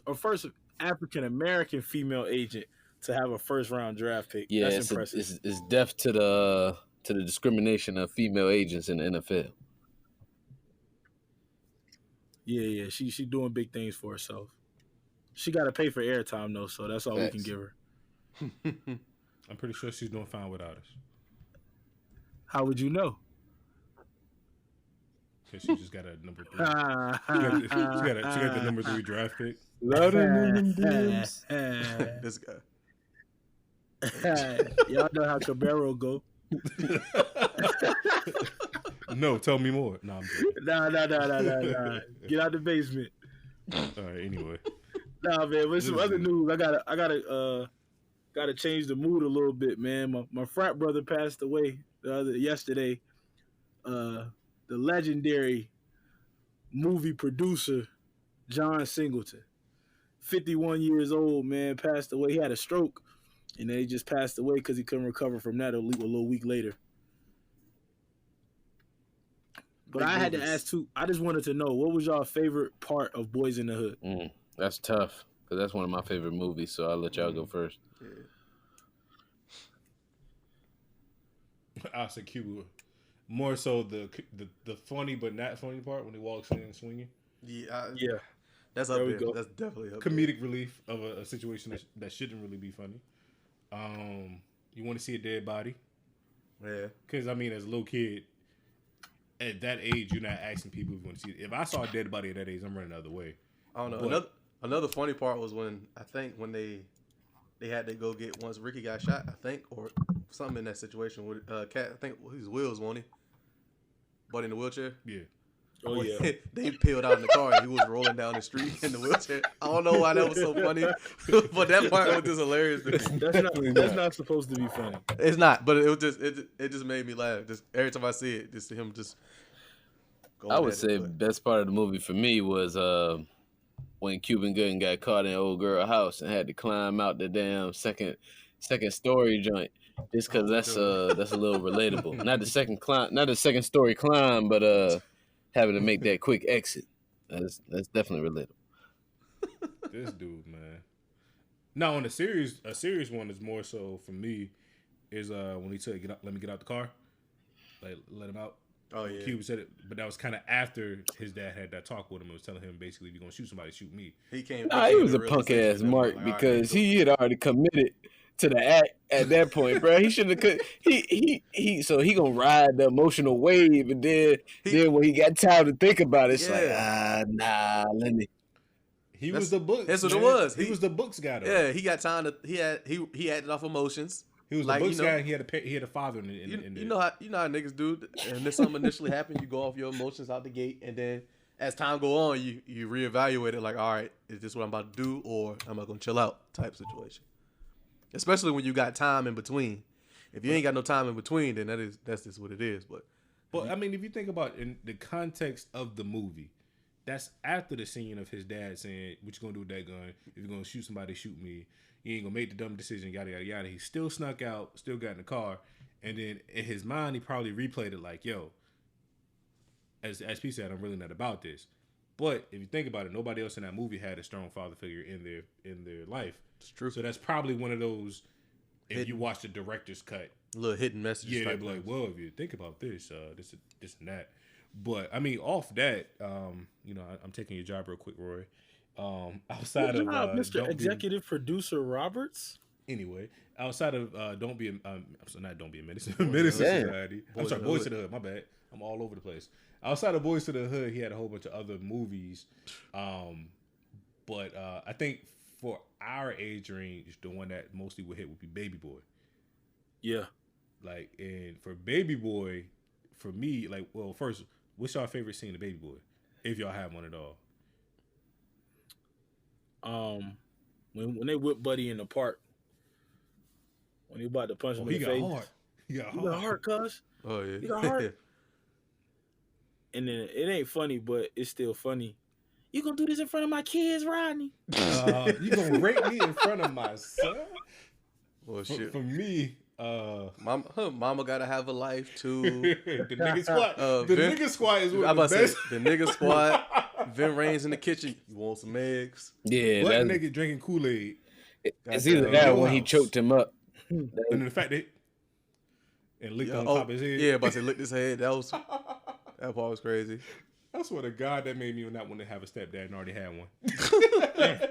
African American female agent to have a first round draft pick. yeah, That's impressive. it's deaf to the discrimination of female agents in the NFL. Yeah. She doing big things for herself. She got to pay for airtime though, so that's all we can Facts. give her. I'm pretty sure she's doing fine without us. How would you know? Because she just got a number 3. She got the number 3 draft pick. This guy. Y'all know how Cabrero go. No, tell me more. No, I'm joking. Nah. Get out the basement. All right, anyway. Nah, man. With some other news, I gotta change the mood a little bit, man. My frat brother passed away yesterday. The legendary movie producer John Singleton, 51 years old, man, passed away. He had a stroke, and then he just passed away because he couldn't recover from that a little week later. But I had to ask too. I just wanted to know, what was y'all favorite part of Boys in the Hood? That's tough because that's one of my favorite movies. So I'll let y'all go first. I'll say Cuba. More so the funny but not funny part when he walks in swinging. Yeah. That's up There we there. go. That's definitely up Comedic relief of a situation that shouldn't really be funny. You want to see a dead body? there. Yeah. Because, I mean, as a little kid, at that age, you're not asking people if you want to see it. If I saw a dead body at that age, I'm running the other way. I don't know. Another funny part was when they had to go get once Ricky got shot, I think, or something in that situation with Cat. I think his wheels, wasn't he? But in the wheelchair. Yeah. Oh yeah. They peeled out in the car and he was rolling down the street in the wheelchair. I don't know why that was so funny, but that part was just hilarious to me. That's not supposed to be funny. It's not, but it was just made me laugh. Just every time I see it, just him just. I would say best part of the movie for me was when Cuban Gooding got caught in old girl house and had to climb out the damn second story joint. Just because that's a little relatable. Not the second story climb, but having to make that quick exit. That's definitely relatable. This dude, man. Now on a serious one is more so for me is when he said let me get out the car, like let him out. Oh yeah. Cuban said it, but that was kind of after his dad had that talk with him and was telling him basically, if you're gonna shoot somebody, shoot me. He came. He was a punk ass Mark because he had already committed to the act at that point, bro. He shouldn't have. So he gonna ride the emotional wave, and then when he got time to think about it, it's let me. He was the books. That's what it was. He was the books guy. Though. Yeah, he got time to. He acted off emotions. He was like, the books guy. And he had a father in you know how niggas do. And then something initially happened, you go off your emotions out the gate, and then as time go on, you reevaluate it. Like, all right, is this what I'm about to do, or am I gonna chill out? Type situation. Especially when you got time in between. If you ain't got no time in between, then that's just what it is. But I mean, if you think about in the context of the movie, that's after the scene of his dad saying, "What you gonna do with that gun? If you're gonna shoot somebody, shoot me. You ain't gonna make the dumb decision." Yada yada yada. He still snuck out, still got in the car, and then in his mind, he probably replayed it like, "Yo, as P said, I'm really not about this." But if you think about it, nobody else in that movie had a strong father figure in their life. it's true. So that's probably one of those. If you watch the director's cut, Little hidden messages. yeah, they'll be like, "Well, if you think about this, this and that." But I mean, off that, I'm taking your job real quick, Roy. Outside of Mr. Executive Producer Roberts. Anyway, outside of Don't Be a Menace, Menace to Society. I'm sorry, Boys to the Hood. My bad. I'm all over the place. Outside of Boys to the Hood, he had a whole bunch of other movies. But I think for our age range, the one that mostly would hit would be Baby Boy. Yeah. Like, and for Baby Boy, for me, like, well, first, what's your favorite scene of Baby Boy, if y'all have one at all? When they whip Buddy in the park, when he about to punch him in the face. He got You got heart, cuz. Oh yeah. You got heart. And then it ain't funny, but it's still funny. You gonna do this in front of my kids, Rodney? You gonna rape me in front of my son? Well, shit. For me, Mama gotta have a life too. the nigga squad. Nigga squad is one of the best. The nigga squad. Vin Rain's in the kitchen. You want some eggs? Yeah, What nigga drinking Kool-Aid? It's either that or when he choked him up. And then the fact that licked on top of his head. Yeah, but they licked his head. That part was crazy. I swear to God, that made me not want to have a stepdad and already had one. I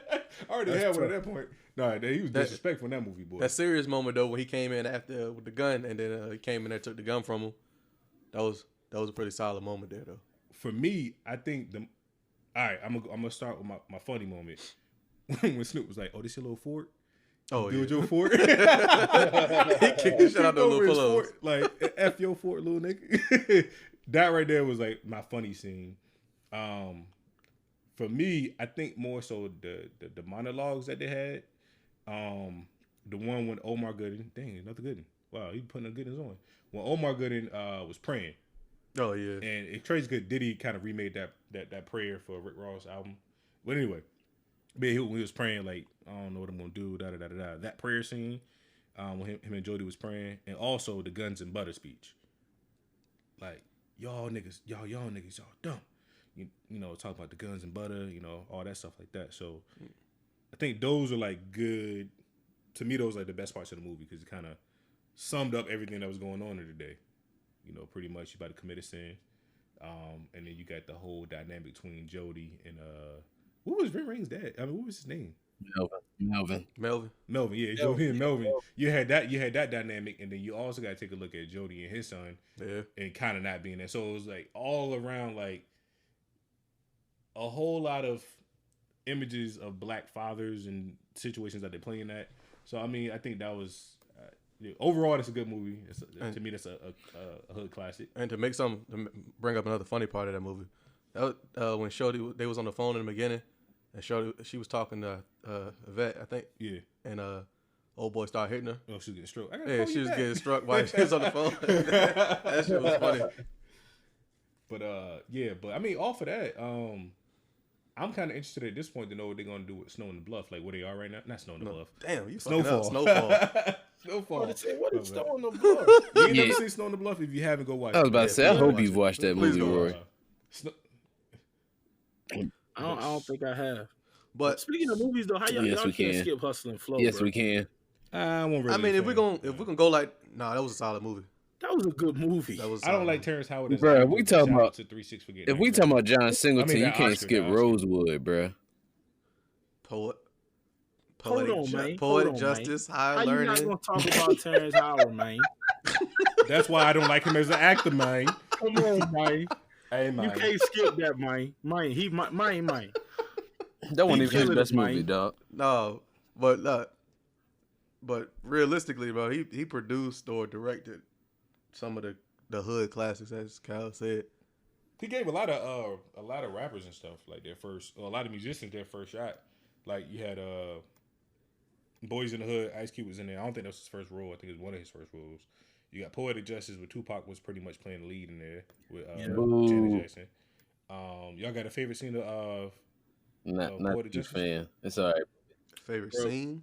already had one at that point. No, he was disrespectful in that movie, boy. That serious moment though, when he came in after with the gun, and then he came in there, took the gun from him. That was a pretty solid moment there, though. For me, I think all right, I'm gonna start with my funny moment when Snoop was like, "Oh, this your little fort." Oh, do yeah. it your fort. He kicked the shit out those little pillows. Like F your fort, little nigga. That right there was like my funny scene. For me, I think more so the monologues that they had. The one when Omar Gooding, dang, another Gooding. Wow, he putting the Goodings on. When Omar Gooding was praying. Oh yeah. And it Trey's good. Diddy kind of remade that prayer for Rick Ross album. But anyway, when he was praying, like, I don't know what I'm gonna do, da da da da. That prayer scene, when him and Jody was praying, and also the Guns and Butter speech. Like, y'all niggas, y'all dumb. You know, talk about the guns and butter, you know, all that stuff like that. So I think those are like good. To me, those are like the best parts of the movie because it kind of summed up everything that was going on in the day. You know, pretty much you about to commit a sin. And then you got the whole dynamic between Jody and what was Ring Ring's dad? I mean, what was his name? Melvin. Yeah, Jody and Melvin. You had that dynamic, and then you also got to take a look at Jody and his son, and kind of not being there. So it was like all around like a whole lot of images of black fathers and situations that they're playing at. So I mean, I think that was overall, it's a good movie. To me, that's a hood classic. And to bring up another funny part of that movie, when Shorty, they was on the phone in the beginning, and Shorty, she was talking to Yvette, I think. Yeah. And old boy started hitting her. Oh, she was getting struck. Yeah, she was getting struck while she was on the phone. That shit was funny. But but I mean, off of that, I'm kind of interested at this point to know what they're gonna do with Snow in the Bluff, like where they are right now. Not Snow in the Bluff. Damn, you Snowfall. Snowfall. What is Snow in the Bluff? You ain't never seen Snow in the Bluff. If you haven't, go watch it. I was about to say, I hope you've watched that movie, Roy. I don't think I have. But speaking of movies, though, how y'all can't skip Hustle and Flow? Yes, bro. we can. I won't really. I mean, if we can go like, that was a solid movie. That was a good movie. I don't like Terrence Howard. Bro, if we talking about if we talking about John Singleton, you can't skip Rosewood, bro. Poetic justice, higher learning. How you not gonna talk about Terrence Howard, man? That's why I don't like him as an actor, man. Come on, man. Hey, man. You can't skip that, man. Man. That wasn't even his best movie, dog. No, but realistically, bro, he produced or directed some of the hood classics, as Kyle said. He gave a lot of rappers and stuff like a lot of musicians their first shot. Like you had Boys in the Hood, Ice Cube was in there. I don't think that was his first role. I think it was one of his first roles. You got Poetic Justice with Tupac was pretty much playing the lead in there with Janet Jackson. Y'all got a favorite scene of not Poetic a Justice? fan. It's all right. Favorite scene?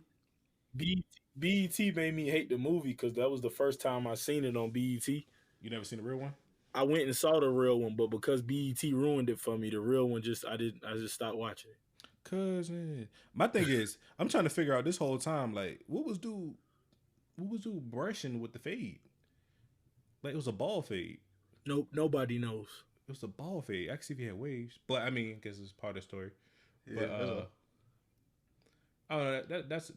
BET made me hate the movie because that was the first time I seen it on BET. You never seen the real one? I went and saw the real one, but because BET ruined it for me, the real one I just stopped watching it. Cousin, my thing is, I'm trying to figure out this whole time, like, what was dude brushing with the fade? Like, it was a ball fade. Nope, nobody knows. It was a ball fade. I can see if he had waves, but I mean, I guess it's part of the story. Yeah, but I don't know. That's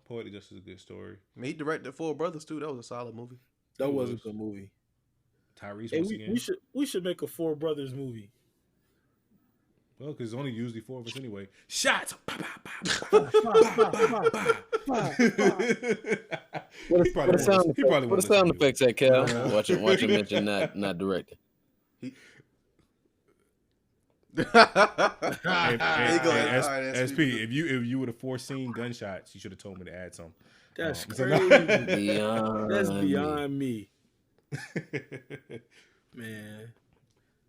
Poetic Justice is a good story. I mean, he directed Four Brothers too. That was a solid movie. That was a good movie. Tyrese hey, once again. We should make a Four Brothers movie. Well, because it's only usually four of us anyway. Shots. Put a sound effects at Cal. Watch it mention not directed. SP, if you would have foreseen gunshots, you should have told me to add some. That's crazy. That's beyond me. Man.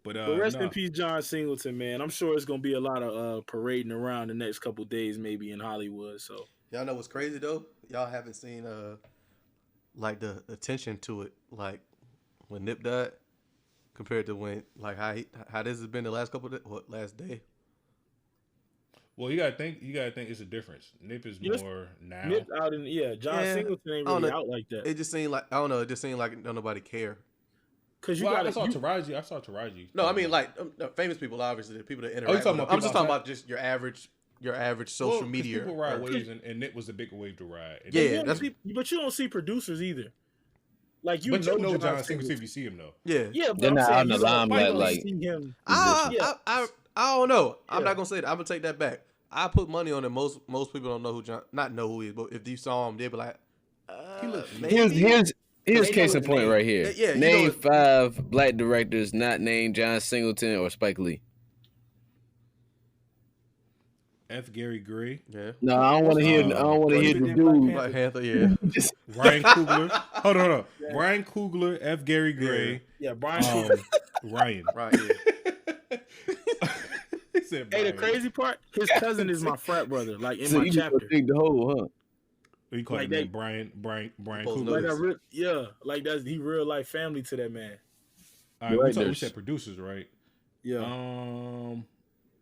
But rest in peace, John Singleton, man. I'm sure it's gonna be a lot of parading around the next couple days, maybe in Hollywood. So y'all know what's crazy though? Y'all haven't seen like the attention to it, like when Nip died, compared to when like how this has been the last couple last day. Well, you gotta think it's a difference. Nip is more now. Nip out in John Singleton ain't really out like that. It just seemed like I don't know. It just seemed like don't nobody care. Because I saw Taraji. No, I mean like famous people, obviously, the people that interact. you talking about I'm just people talking about just your average social media. People ride waves, and Nick was a big wave to ride. And Yeah, but you don't see producers either. Like but you know John Singleton if you see him though. Yeah, but They're I'm not saying out in the you don't limelight like. see him. I don't know. I'm Yeah. not gonna say that. I'm gonna take that back. I put money on it. Most people don't know who not know who he is, but if you saw him, they'd be like, Here's case in point right here. Yeah, name 5 black directors not named John Singleton or Spike Lee. F. Gary Gray. Yeah. No, I don't want to hear. I don't want to hear the dude. Black Panther. Yeah. Ryan Coogler. Hold on. Yeah. Ryan Coogler, F. Gary Gray. Yeah, Brian Coogler. Ryan. Right. Yeah. He said Hey, the crazy part, his cousin is my frat brother. Like in So my you chapter. Dig the hole, huh? You call Like him Brian Coogler. Coogler. Like that's he real life family to that man. All right, we said producers, right? Yeah.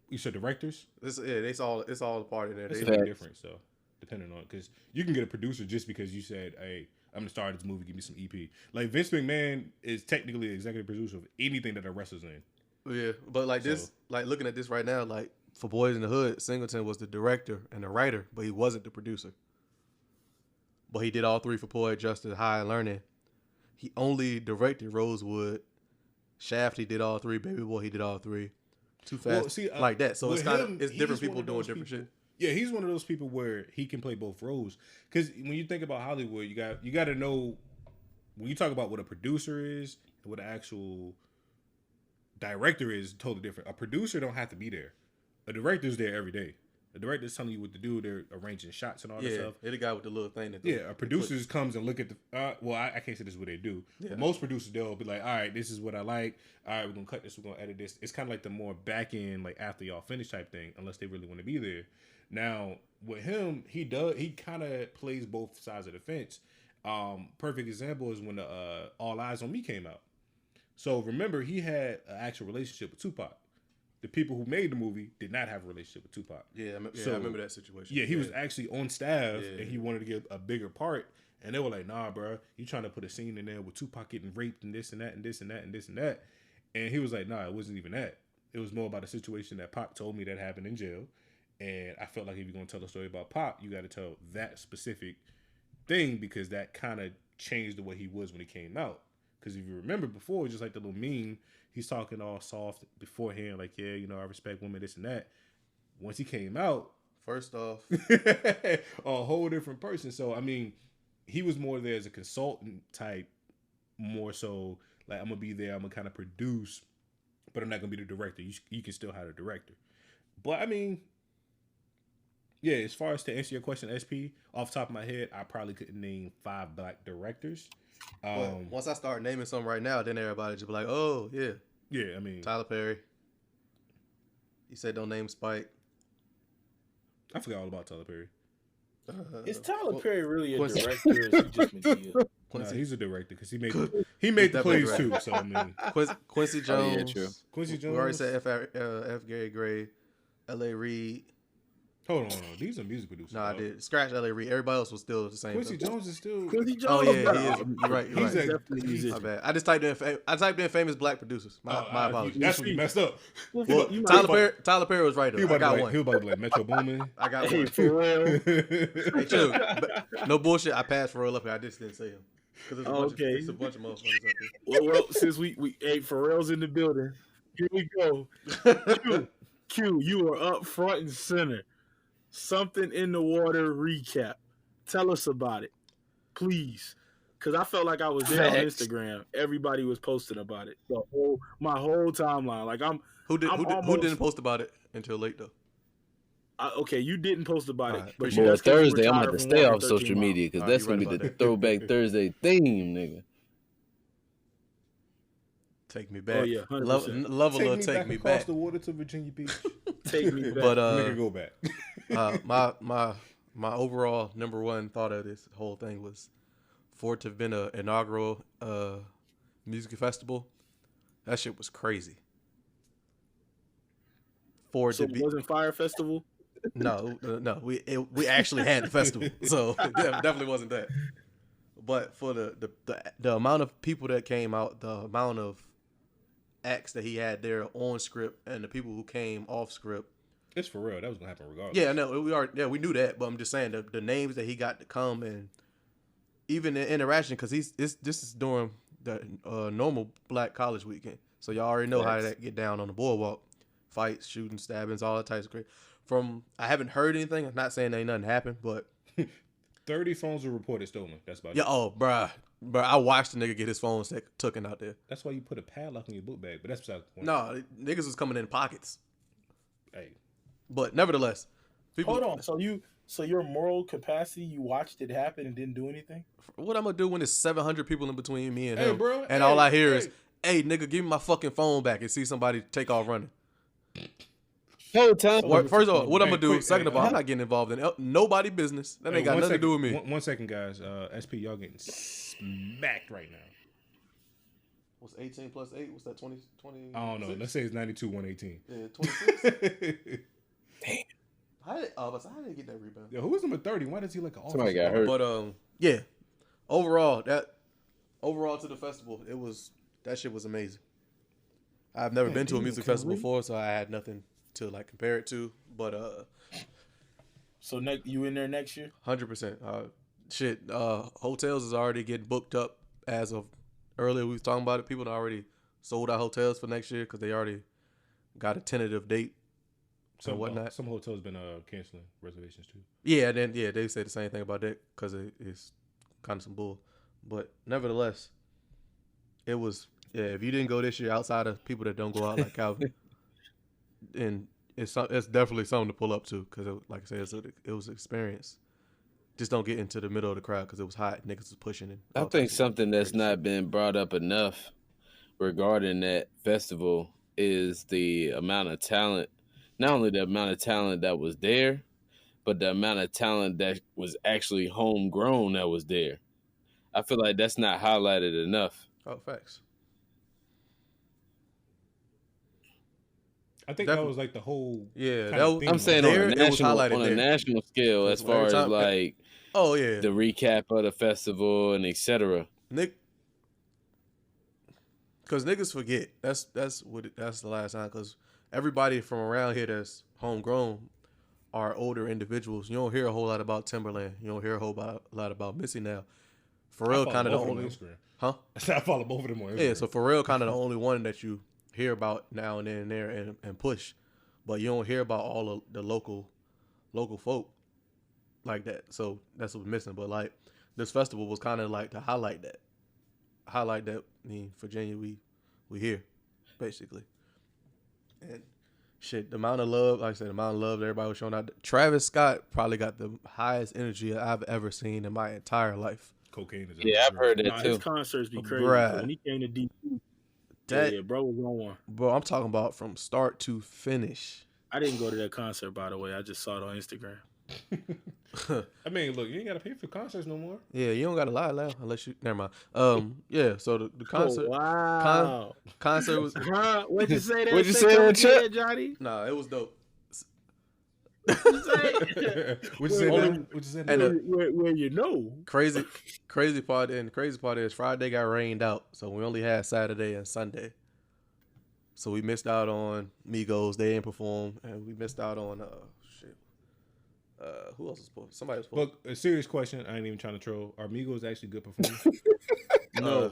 You said directors? It's all a part of that. It's very different, so depending on because you can get a producer just because you said, "Hey, I'm gonna start this movie. Give me some EP." Like Vince McMahon is technically the executive producer of anything that a wrestler's in. Yeah, but like this, like looking at this right now, like for Boys in the Hood, Singleton was the director and the writer, but he wasn't the producer. But he did all 3 for Poet Justice, High and Learning. He only directed Rosewood. Shaft, he did all 3. Baby Boy, he did all 3. Too Fast, like that. So it's different people doing different shit. Yeah, he's one of those people where he can play both roles. Because when you think about Hollywood, you got to know when you talk about what a producer is and what an actual director is, totally different. A producer don't have to be there. A director's there every day. The director's telling you what to do. They're arranging shots and all that stuff. Yeah, the guy with the little thing. A producer comes and look at the. I can't say this is what they do. Yeah. But most producers, they'll be like, all right, this is what I like. All right, we're gonna cut this. We're gonna edit this. It's kind of like the more back end, like after y'all finish type thing, unless they really want to be there. Now with him, he kind of plays both sides of the fence. Perfect example is when the All Eyes on Me came out. So remember, he had an actual relationship with Tupac. The people who made the movie did not have a relationship with Tupac. I remember that situation. Yeah, he was actually on staff, and he wanted to get a bigger part. And they were like, nah, bro, you trying to put a scene in there with Tupac getting raped and this and that and this and that and this and that. And he was like, nah, it wasn't even that. It was more about a situation that Pac told me that happened in jail. And I felt like if you're going to tell a story about Pac, you got to tell that specific thing because that kind of changed the way he was when he came out. Because if you remember before, just like the little meme, he's talking all soft beforehand, like, yeah, I respect women, this and that. Once he came out, first off, a whole different person. So, I mean, he was more there as a consultant type, more so like, I'm going to be there, I'm going to kind of produce, but I'm not going to be the director. You can still hire a director. But, I mean, yeah, as far as to answer your question, SP, off the top of my head, I probably couldn't name 5 black directors. Once I start naming some right now, then everybody just be like, "Oh, yeah." Yeah, I mean Tyler Perry. You said don't name Spike. I forgot all about Tyler Perry. Is Tyler Perry really a director? Or is he just Medea? No, he's a director because he made the plays too. So I mean, Quincy Jones. Oh, yeah, true. Quincy Jones. We already said F. Gary Gray, L.A. Reid. Hold on. These are music producers. No, I did. Scratch L.A. Reid. Everybody else was still the same. Quincy Jones is still. Quincy Jones. Oh yeah, he is. You're right. He's definitely my bad. I just typed in famous black producers. My apologies. That's when you messed up. Well, Tyler Perry was right though. I got one. He was about to be like Metro Boomin. I got Hey, one. for real. Hey, true. No bullshit. I passed Pharrell up here. I just didn't say him. Okay. There's a bunch of motherfuckers up here. Well, since we Pharrell's in the building, here we go. Q, you are up front and center. Something in the Water recap. Tell us about it, please. Because I felt like I was there on Instagram. Everybody was posting about it. My whole timeline. Like Who didn't post about it until late though? Okay, you didn't post about it. But Boy, Thursday, I'm going to have to stay off social media because that's going to be the Throwback Thursday theme, nigga. Take me back. Oh, yeah, 100%. Love a little take me back. Across the water to Virginia Beach. Take me back. But nigga, go back. My overall number one thought of this whole thing was for it to have been an inaugural music festival. That shit was crazy. It wasn't Fire Festival? No. We actually had the festival, so it definitely wasn't that. But for the amount of people that came out, the amount of acts that he had there on script, and the people who came off script, It's for real. That was gonna happen regardless. yeah, no, we knew that, but I'm just saying the names that he got to come and even the interaction, because this is during the normal Black College weekend, so y'all already know how that get down on the boardwalk, fights, shooting, stabbings, all that types of crazy. I haven't heard anything. I'm not saying ain't nothing happened, but 30 phones were reported stolen. That's about yeah, it. oh, bruh, I watched the nigga get his phone taken out there. That's why you put a padlock in your book bag. But that's besides the point. No, niggas was coming in pockets. Hey, But nevertheless, people. Hold on. So your moral capacity, you watched it happen and didn't do anything? What I'm gonna do when there's 700 people in between me and Hey, him, bro, and hey, all I hear hey. is, "Hey, nigga, give me my fucking phone back," and see somebody take off running. Whole time. First of all, what I'm Hey, gonna do? quick, Second hey, of all, I'm not getting involved in nobody business. That ain't got one nothing to second, do with me. One second, guys. SP, y'all getting smacked right now. What's 18 plus 8? What's that? 20? I don't know. Let's say it's 92, 118. Yeah, 26. How did he get that rebound? Yo, who was number 30? Why does he like an Somebody officer? got hurt. But yeah. Overall to the festival, that shit was amazing. I've never been to a music festival before, so I had nothing to like compare it to. But So you in there next year? 100%. Hotels is already getting booked up as of earlier. We was talking about it. People already sold out hotels for next year because they already got a tentative date and whatnot. Some hotels been canceling reservations too. Yeah, and then they say the same thing about that because it's kind of some bull. But nevertheless, it was if you didn't go this year outside of people that don't go out like Calvin, and it's definitely something to pull up to because like I said, it was an experience. Just don't get into the middle of the crowd because it was hot. Niggas was pushing it. I think something that's not been brought up enough regarding that festival is the amount of talent. Not only the amount of talent that was there, but the amount of talent that was actually homegrown that was there. I feel like that's not highlighted enough. Oh, facts. I think that was like the whole. Yeah, kind of theme I'm saying There, on it was highlighted a there. national scale, as Every far as time- like Oh yeah, the recap of the festival and etc. Nick. Because niggas forget. That's the last time. Because everybody from around here that's homegrown are older individuals. You don't hear a whole lot about Timberland. You don't hear a whole lot about Missy now. Pharrell kind of the only, huh? I follow both of them on Instagram. Yeah, so Pharrell kind of the only one that you hear about now and then and there and push, but you don't hear about all of the local folk like that. So that's what's missing. But like this festival was kind of like to highlight that. I mean, Virginia, we here, basically. And shit, the amount of love, like I said, the amount of love that everybody was showing out. Travis Scott probably got the highest energy I've ever seen in my entire life. Cocaine is. Yeah, I've heard that His too. concerts be crazy. Bruh. When he came to DC, That, yeah, bro was on one. bro, I'm talking about from start to finish. I didn't go to that concert, by the way. I just saw it on Instagram. I mean, look, you ain't gotta pay for concerts no more. Yeah, you don't gotta lie loud unless you. Never mind. Yeah. So the concert, Oh, wow. concert was. Huh? What'd you say? What'd you say there, Chuck? Johnny? Nah, it was dope. What you say now? What you say now? And Where you know. crazy part is Friday got rained out, so we only had Saturday and Sunday. So we missed out on Migos. They didn't perform, and we missed out on who else was supposed? Somebody was supposed. Look, a serious question. I ain't even trying to troll. Are Migos actually good performers? No.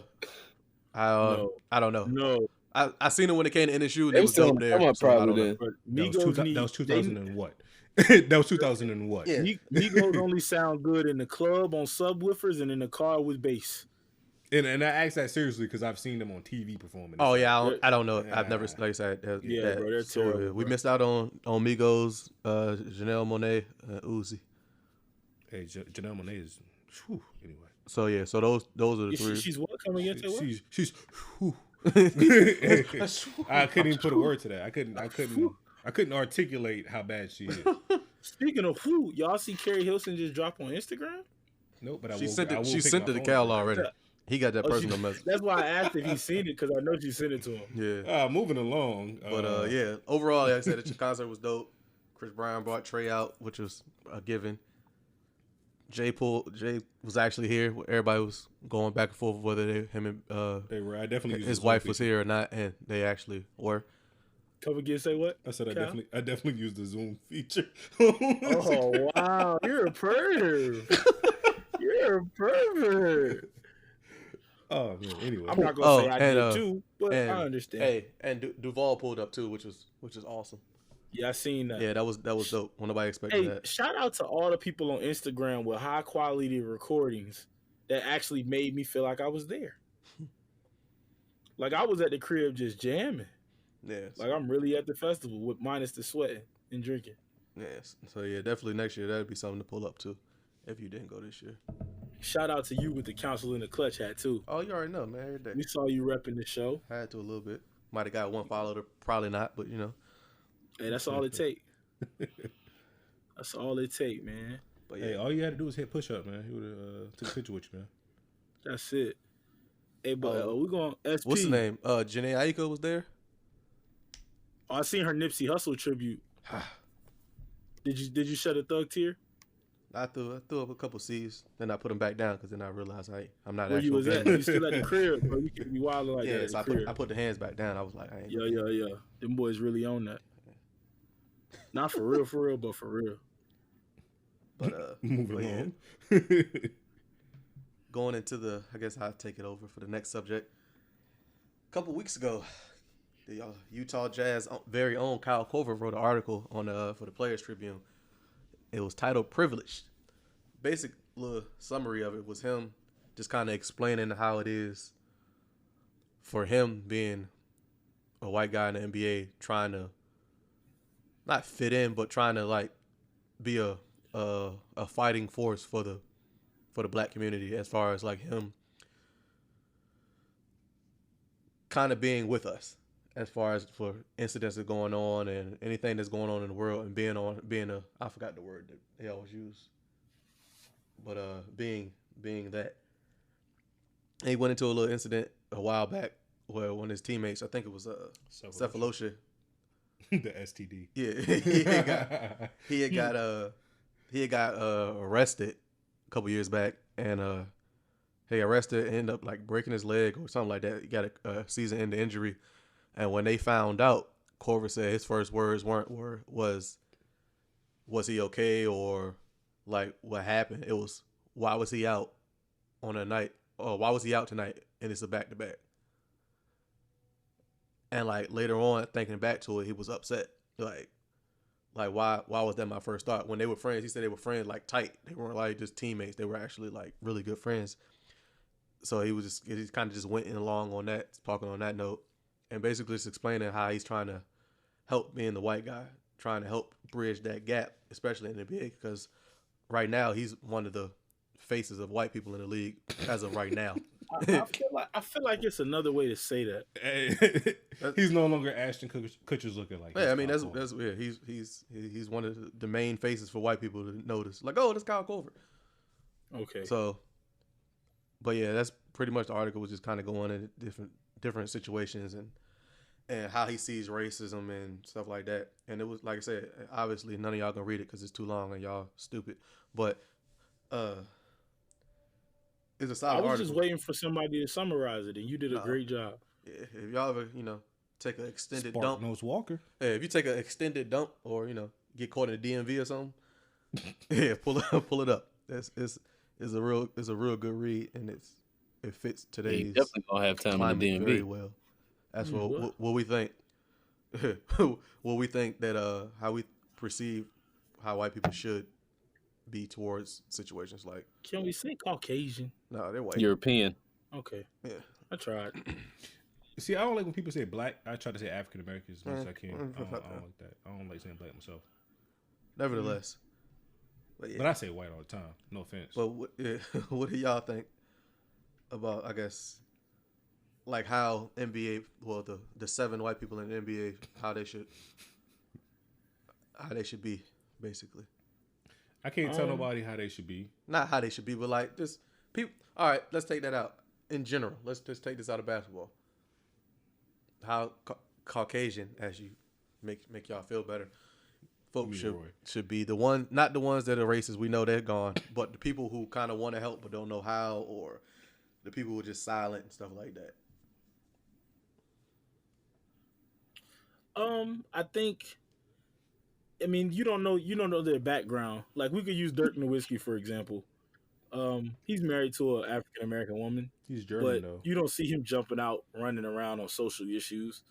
I don't know. No. I seen it when it came to NSU. They It was still dope there. come up so I don't probably know. then. But That was 2000 and what? That was 2000 and what? Yeah. Migos only sound good in the club on subwoofers and in the car with bass. And I ask that seriously because I've seen them on TV performing. Oh yeah, I don't know. I've never Yeah. like I said. Yeah, bro, they're terrible, we bro. missed out on Migos, Janelle Monáe, Uzi. Hey, Janelle Monáe is. Whew, anyway. So yeah, so those are the three. She's what coming into what? She's. Whew. I couldn't even put a word to that. I couldn't articulate how bad she is. Speaking of who, y'all see Carrie Hilson just drop on Instagram? Nope, but She sent it to the Cal already. He got that personal message. That's why I asked if he seen it because I know she sent it to him. Yeah, Moving along. but yeah, overall, like I said, the concert was dope. Chris Brown brought Trey out, which was a given. Jay was actually here. Everybody was going back and forth whether him and They were. I definitely used his the wife Zoom was feature. here or not, and they actually were. Come again, say what? I said Kyle? I definitely used the Zoom feature. Oh wow, you're a perv. You're a pervert. Oh man. Anyway, I'm not gonna say I and, did too, but I understand. Hey, and Duval pulled up too, which is awesome. Yeah, I seen that. Yeah, that was dope. When nobody expected Hey, that. shout out to all the people on Instagram with high quality recordings that actually made me feel like I was there. Like I was at the crib just jamming. Yeah, Like I'm really at the festival with minus the sweating and drinking. yes. So yeah, definitely next year that'd be something to pull up to, if you didn't go this year. Shout out to you with the Council in the Clutch hat too. Oh, you already know, man. Every day. We saw you repping the show. Had to a little bit. Might have got one follower, probably not, but you know. Hey, that's all it take. That's all it take, man. But yeah, hey, all you had to do was hit push up, man. He would have took a picture with you, man. That's it. Hey, but we going SP. what's the name? Janae Aiko was there. Oh, I seen her Nipsey Hussle tribute. Did you shed a thug tear? I threw up a couple C's, then I put them back down because then I realized I'm not Where you actual was at? gamer. You still at the crib, bro? You can be wild like that. Yeah, At so the crib. I put the hands back down. I was like, I ain't. Yeah. Them boys really on that. Not for real, but for real. But Moving yeah, on. going into I guess I'll take it over for the next subject. A couple weeks ago, the Utah Jazz very own Kyle Korver wrote an article on for the Players Tribune. It was titled "Privileged." Basic little summary of it was him just kind of explaining how it is for him being a white guy in the NBA, trying to not fit in, but trying to like be a fighting force for the black community, as far as like him kind of being with us, as far as for incidents that are going on and anything that's going on in the world, and being a I forgot the word that they always use, but being that. And he went into a little incident a while back where one of his teammates, I think it was Cephalosha. The STD. Yeah, he had got arrested a couple years back, and he arrested, ended up like breaking his leg or something like that. He got a season-ending injury, and when they found out, Korver said his first words was he okay, or like what happened? It was, why was he out on a night, or why was he out tonight? And it's a back-to-back. And like later on, thinking back to it, he was upset. Like why was that my first thought? When they were friends, he said they were friends like tight. They weren't like just teammates. They were actually like really good friends. So he kind of just went in along on that, talking on that note, and basically just explaining how he's trying to help being the white guy, trying to help bridge that gap, especially in the NBA, because right now he's one of the faces of white people in the league as of right now. I feel like it's another way to say that. He's no longer Ashton Kutcher's looking like. Yeah, I mean that's yeah. He's one of the main faces for white people to notice. Like, oh, that's Kyle Korver. Okay. So, but yeah, that's pretty much the article was just kind of going into different situations and how he sees racism and stuff like that. And it was, like I said, obviously none of y'all gonna read it because it's too long and y'all stupid. But it's a solid article. I was just waiting for somebody to summarize it, and you did a great job. Yeah, if y'all ever take an extended dump, Nose Walker. Yeah, if you take an extended dump or get caught in a DMV or something, yeah, pull it up. It's a real good read, and it fits today's. You definitely gonna have time in the DMV very well. That's what we think. What we think that how we perceive how white people should be towards situations like. Can we say Caucasian? No, they're white. European. Okay. Yeah. I tried. See, I don't like when people say black. I try to say African American as much as I can. I don't like that. I don't like saying black myself. Nevertheless. But I say white all the time. No offense. But what do y'all think about, I guess, like how NBA, well, the 7 white people in the NBA, how they should be, basically? I can't tell nobody how they should be. Not how they should be, but like just people. All right, let's take that out. In general, let's just take this out of basketball. How Caucasian, as you make y'all feel beter, folks Leroy. should be the one, not the ones that are racist. We know they're gone, but the people who kind of want to help but don't know how, or the people who are just silent and stuff like that. I think. I mean, you don't know their background. Like we could use Dirk Nowitzki for example. He's married to an African American woman, He's German but though. you don't see him jumping out, running around on social issues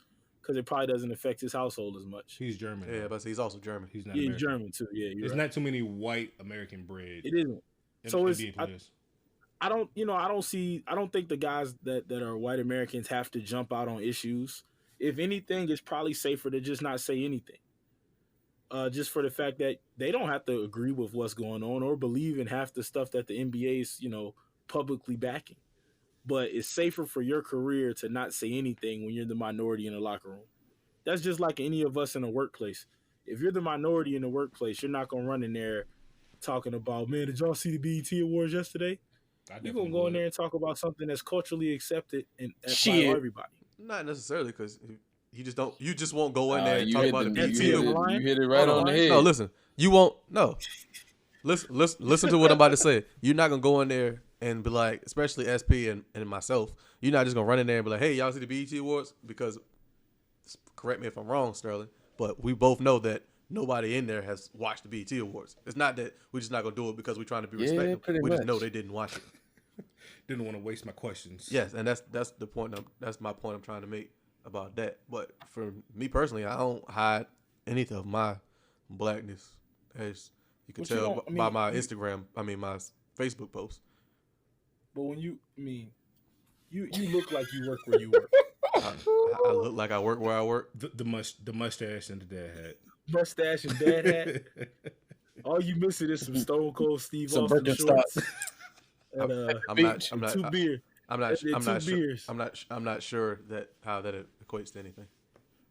because it probably doesn't affect his household as much. He's German. Yeah, though. but he's also German. He's not Yeah, he's American. German too. Yeah, you're There's right. not too many white American bred. It isn't. So it's NBA players. I don't think the guys that are white Americans have to jump out on issues. If anything, it's probably safer to just not say anything. Just for the fact that they don't have to agree with what's going on or believe in half the stuff that the NBA is, publicly backing. But it's safer for your career to not say anything when you're the minority in the locker room. That's just like any of us in the workplace. If you're the minority in the workplace, you're not going to run in there talking about, man, did y'all see the BET Awards yesterday? You're going to go in there and talk about something that's culturally accepted and by everybody. Not necessarily, because you just won't go in there and You talk hit about the- the you BET hit it- Awards. you hit it right on the head. No, listen. You won't. No. Listen to what I'm about to say. You're not gonna go in there and be like, especially SP and myself. You're not just gonna run in there and be like, "Hey, y'all see the BET Awards?" Because, correct me if I'm wrong, Sterling, but we both know that nobody in there has watched the BET Awards. It's not that we're just not gonna do it because we're trying to be Yeah, respectful. pretty We just much. know they didn't watch it. Didn't want to waste my questions. Yes, and that's the point. That's my point I'm trying to make about that. But for me personally, I don't hide anything of my blackness, as you can But you tell don't- by my Instagram. My Facebook post. But when you look like you work where you work. I look like I work where I work. The mustache and the dad hat. Mustache and dad hat. All you missing is some Stone Cold Steve Some Austin Birkenstocks. shorts. And I'm not. two beer. I'm not. and I'm two not sure. beers. I'm not sure that how that equates to anything.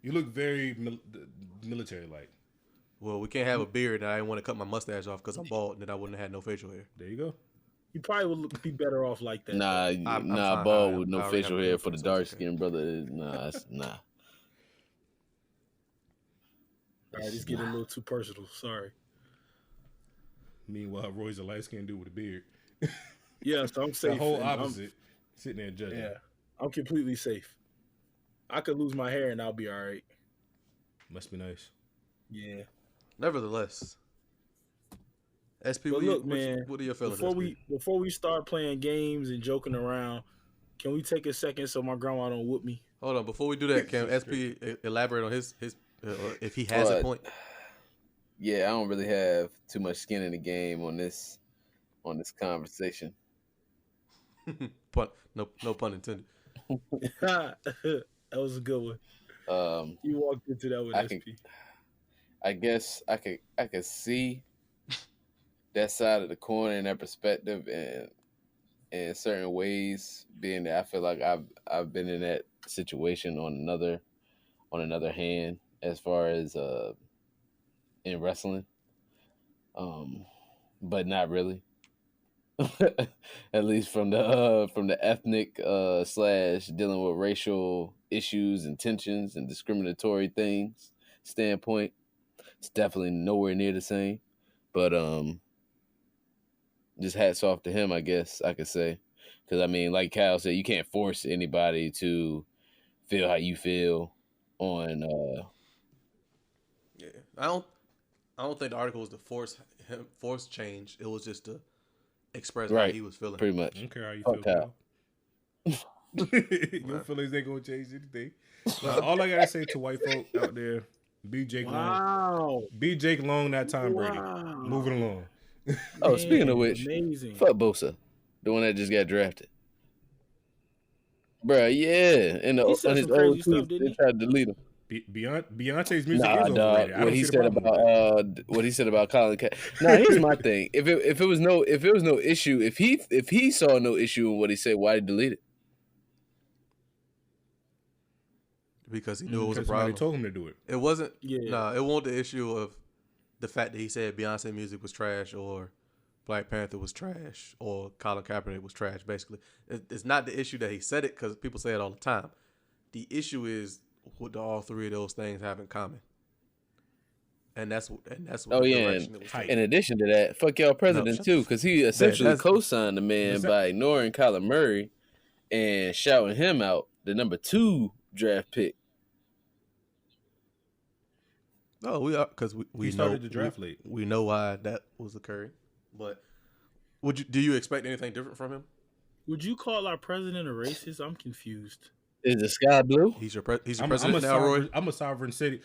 You look very military like. Well, we can't have a beard, and I didn't want to cut my mustache off because I'm bald, and then I wouldn't have had no facial hair. There you go. You probably would be better off like that. Nah, I'm nah, fine. bald I with no already facial have hair a for the difference. dark It's okay. skinned brother. Nah, nah. All right, it's getting a little too personal. Sorry. Meanwhile, Roy's a light skinned dude with a beard. Yeah, so I'm safe. The whole and I'm- opposite. Sitting there judging. Yeah, I'm completely safe. I could lose my hair and I'll be all right. Must be nice. Yeah. Nevertheless, SP, But look, man, what are your feelings? Before we start playing games and joking around, can we take a second so my grandma don't whoop me? Hold on, before we do that, can SP elaborate on his if he has a point? Yeah, I don't really have too much skin in the game on this conversation. No pun intended. That was a good one. You walked into that with SP. I guess I could see that side of the coin and that perspective, and in certain ways, being that I feel like I've been in that situation on another hand as far as in wrestling, but not really. At least from the ethnic slash dealing with racial issues and tensions and discriminatory things standpoint, it's definitely nowhere near the same. But just hats off to him, I guess I could say, because I mean, like Kyle said, you can't force anybody to feel how you feel on. Yeah, I don't think the article was to force change. It was just to express how Right. he was feeling. Pretty much. I don't care how you Fuck feel. Kyle. Your feelings ain't gonna change anything. But all I gotta say to white folk out there, be Jake Long. Wow. Be Jake Long, not Tom Brady. Wow. Moving along. Oh, speaking of Man, which, amazing. fuck Bosa, the one that just got drafted. Bruh, yeah. And He said on his some crazy old stuff, tweets, didn't they he? tried to delete him. Beyonce's music Nah, is dog. overrated. I What don't he see the said problem with that. about what he said about Colin Kaepernick. Now here's my thing: if it was no issue, if he saw no issue in what he said, why did he delete it? Because he knew it was a Because somebody problem. told him to do it. It wasn't. Yeah. No, it wasn't the issue of the fact that he said Beyonce music was trash or Black Panther was trash or Colin Kaepernick was trash. Basically, it's not the issue that he said it, because people say it all the time. The issue is what do all three of those things have in common? And that's what Oh the yeah, direction it was taking. in addition to that, fuck y'all president too, because he essentially that's- co-signed the man by ignoring Kyler Murray and shouting him out, the number 2 draft pick. No, we are because we started know the draft late. We know why that was occurring. But do you expect anything different from him? Would you call our president a racist? I'm confused. Is the sky blue? He's your president now, Roy. I'm a sovereign citizen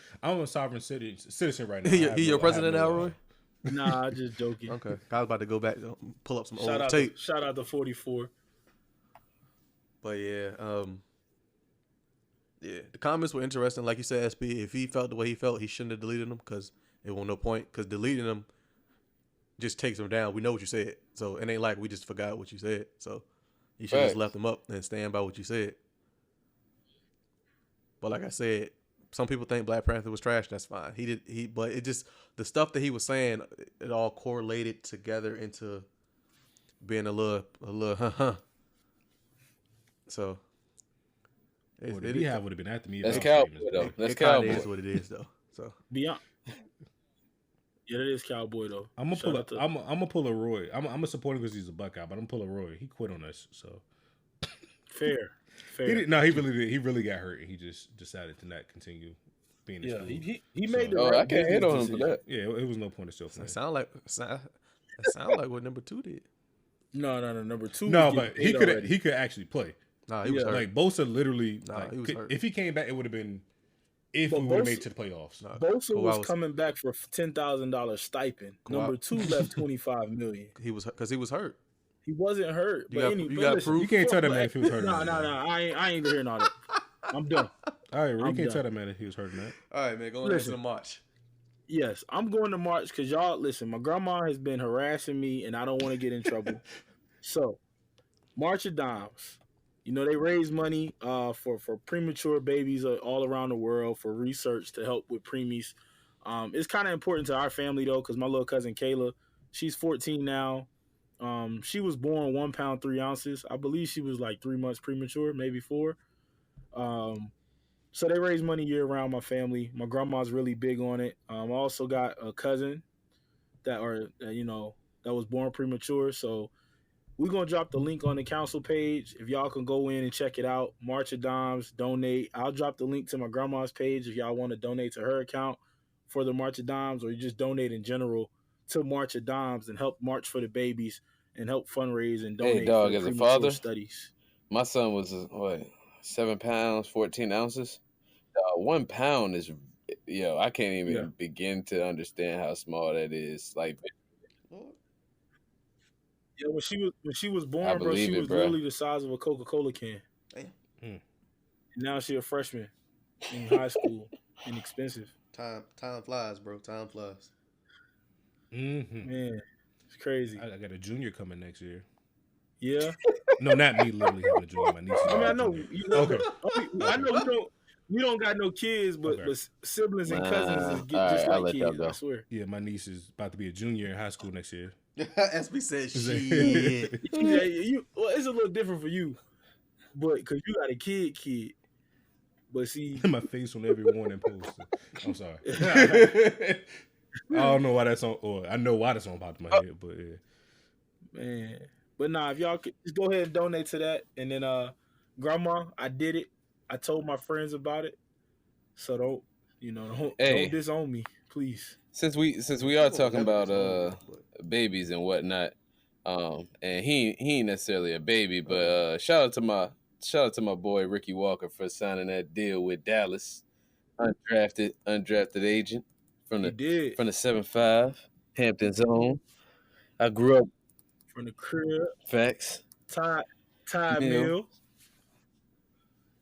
right now. He your president now, Roy. Nah, I'm just joking. Okay, I was about to go back pull up some Shout old tape. Shout out to 44. But yeah, the comments were interesting. Like you said, SP, if he felt the way he felt, he shouldn't have deleted them because it won't no point. Because deleting them just takes them down. We know what you said, so it ain't like we just forgot what you said. So you should have just left them up and stand by what you said. But like I said, some people think Black Panther was trash. That's fine. But it just the stuff that he was saying, it all correlated together into being a little So. Well, the Beehive would have been after me. That's Cowboy though. That's Cowboy. It is what it is though. So Beyond. Yeah, that is Cowboy though. I'm gonna pull a Roy. I'm gonna support him because he's a Buckeye, but I'm gonna pull a Roy. He quit on us, so fair. He really did. He really got hurt, and he just decided to not continue being. Yeah, school. he made the right. I can't hit on him for that. Yeah, it was no point of still playing. it sound like what number 2 did. No, number 2. No, but he could actually play. Nah, he was hurt. Like Bosa literally. He was hurt. If he came back, it would have been. If we would have made it to the playoffs. Bosa was coming back for $10,000 stipend. Number 2 left $25 million. He was because he was hurt. He wasn't hurt. You got proof. You can't tell that man if he was hurt. No. I ain't hearing all that. I'm done. All right, you can't tell that man if he was hurt or not. All right, man. Going into the March. Yes, I'm going to March because y'all listen. My grandma has been harassing me, and I don't want to get in trouble. So, March of Dimes. You know, they raise money for premature babies all around the world for research to help with preemies. It's kind of important to our family, though, because my little cousin Kayla, she's 14 now. She was born 1 pound, 3 ounces. I believe she was like 3 months premature, maybe 4. So they raise money year round, my family. My grandma's really big on it. I also got a cousin that was born premature. So we're going to drop the link on the council page. If y'all can go in and check it out, March of Dimes, donate. I'll drop the link to my grandma's page if y'all want to donate to her account for the March of Dimes, or you just donate in general to March of Dimes and help march for the babies and help fundraise and donate. Hey, dog, for as a father, studies. My son was 7 pounds, 14 ounces. 1 pound is, I can't even begin to understand how small that is. Like, yeah, when she was born, bro, she was literally the size of a Coca-Cola can. Damn. Now she a freshman in high school. Inexpensive. Time flies, bro. Time flies. Mm-hmm. Man, it's crazy. I got a junior coming next year. Yeah. No, not me. Literally having a junior. My niece. I mean, I know. Okay. I know we don't got no kids, but siblings and cousins just like kids. I swear. Yeah, my niece is about to be a junior in high school next year. SB said, "Shit." It's a little different for you, but because you got a kid. But see, my face on every warning post. I'm sorry. I don't know why that's on, or I know why that's on popped in my head, but yeah. Man, but nah, if y'all could just go ahead and donate to that, and then Grandma, I did it. I told my friends about it, so don't disown me, please. Since we are talking about babies and whatnot, and he ain't necessarily a baby, but shout out to my boy Ricky Walker for signing that deal with Dallas, undrafted agent from the 7-5 Hampton Zone. I grew up from the crib. Facts. Ty Mill.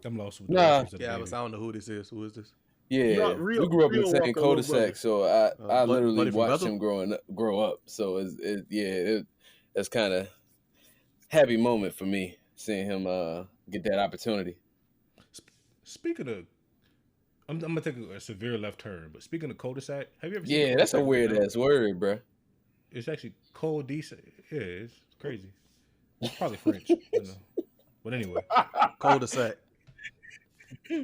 I'm lost with I don't know who this is. Who is this? Yeah, we grew up in the same cul-de-sac, so I literally watched him grow up. So that's kind of happy moment for me seeing him get that opportunity. Speaking of, I'm gonna take a severe left turn, but speaking of cul-de-sac, have you ever? Yeah, that's a weird ass word, bro. It's actually cul-de-sac. Yeah, it's crazy. It's probably French, but anyway, cul-de-sac.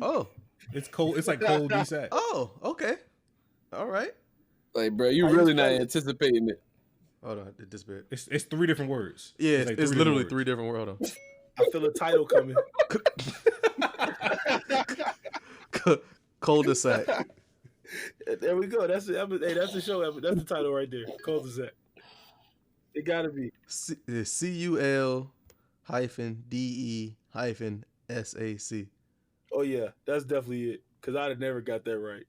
Oh. It's cold. It's like cul-de-sac. Oh, okay. All right. Like, bro, you How you really not spell it? anticipating it. Hold on, it disappeared. It's 3 different words. Yeah, It's like it's 3 literally different 3 different words. Hold I feel a title coming. on. Cul-de-sac. There we go. That's it. Hey, that's the show. That's the title right there. Cul-de-sac. It gotta be. CUL-DE-SAC. Oh yeah, that's definitely it. Cause I'd have never got that right.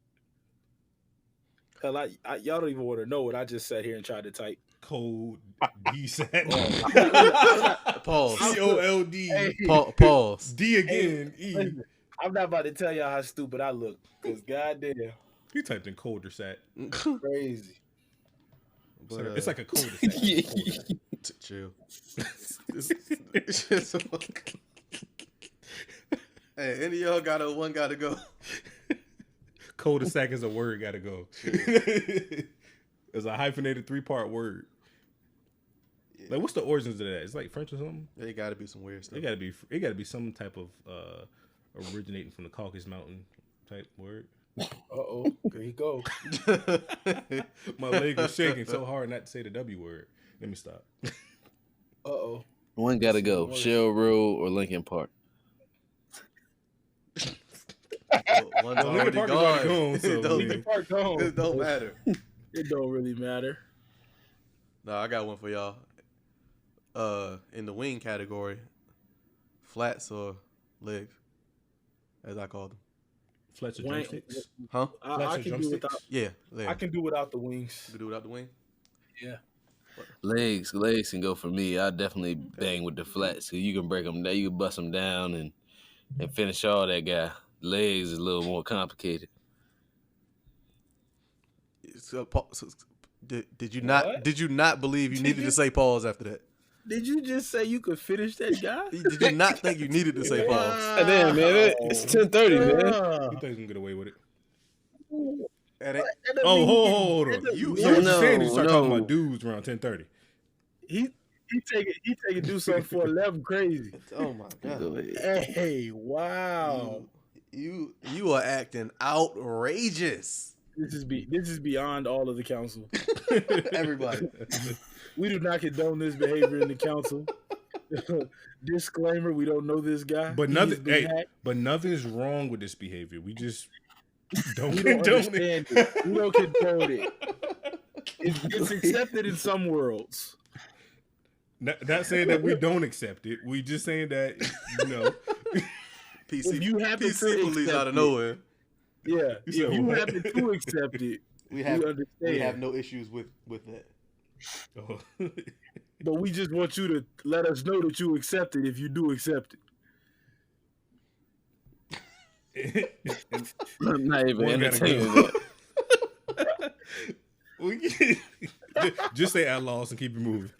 Hell, y'all don't even want to know what I just sat here and tried to type. Cold D-sac. Pause. COLD. Hey, Pause. D again. E. listen, I'm not about to tell y'all how stupid I look. Cause goddamn, You typed in cul-de-sac. crazy. But, It's like a cul-de-sac. chill. Hey, any of y'all got one gotta go. Cul-de-sac is a word. Gotta go. It's a hyphenated 3-part word. Yeah. Like, what's the origins of that? It's like French or something. It gotta be some weird stuff. It gotta be some type of originating from the Caucasus Mountain type word. Uh-oh, there you go. My leg was shaking so hard not to say the W word. Let me stop. Uh-oh. One gotta go. Shell Road or Lincoln Park. One's Well, already Lincoln Park is gone. already gone, so, It don't- yeah. Park gone. It don't matter. It don't really matter. No, I got one for y'all. In the wing category, flats or legs, as I call them. Flats or Wang- drumsticks? Huh? I Flats or can do drumsticks? without. Yeah, legs. I can do without the wings. You can do without the wing. Yeah. Legs can go for me. I definitely bang with the flats. So you can break them down. You can bust them down and finish all that guy. Legs is a little more complicated. So, did you What? not believe you needed to say pause after that? Did you just say you could finish that guy? Did you not think you needed to say pause? Damn, man, it's 10:30, man. You think he's gonna get away with it? And it- Oh, hold on. You- So what you're no, saying is you start talking no. about dudes around 10:30. He take it do something for 11 crazy. oh my Go god! ahead. Hey, wow. You are acting outrageous. This is beyond all of the council. Everybody. We do not condone this behavior in the council. Disclaimer: we don't know this guy. But He has nothing. been Hey, hacked. but nothing's wrong with this behavior. We just don't We don't condone understand it. it. We don't condone it. It's accepted in some worlds. Not saying that we don't accept it. We just saying that PC, If you happen PC to police accept out of it. nowhere. Yeah, if said you what? happen to accept it, We have understand. no issues with that. Oh. But we just want you to let us know that you accept it if you do accept it. I'm not even One gotta entertaining go. that. Just say outlaws and keep it moving.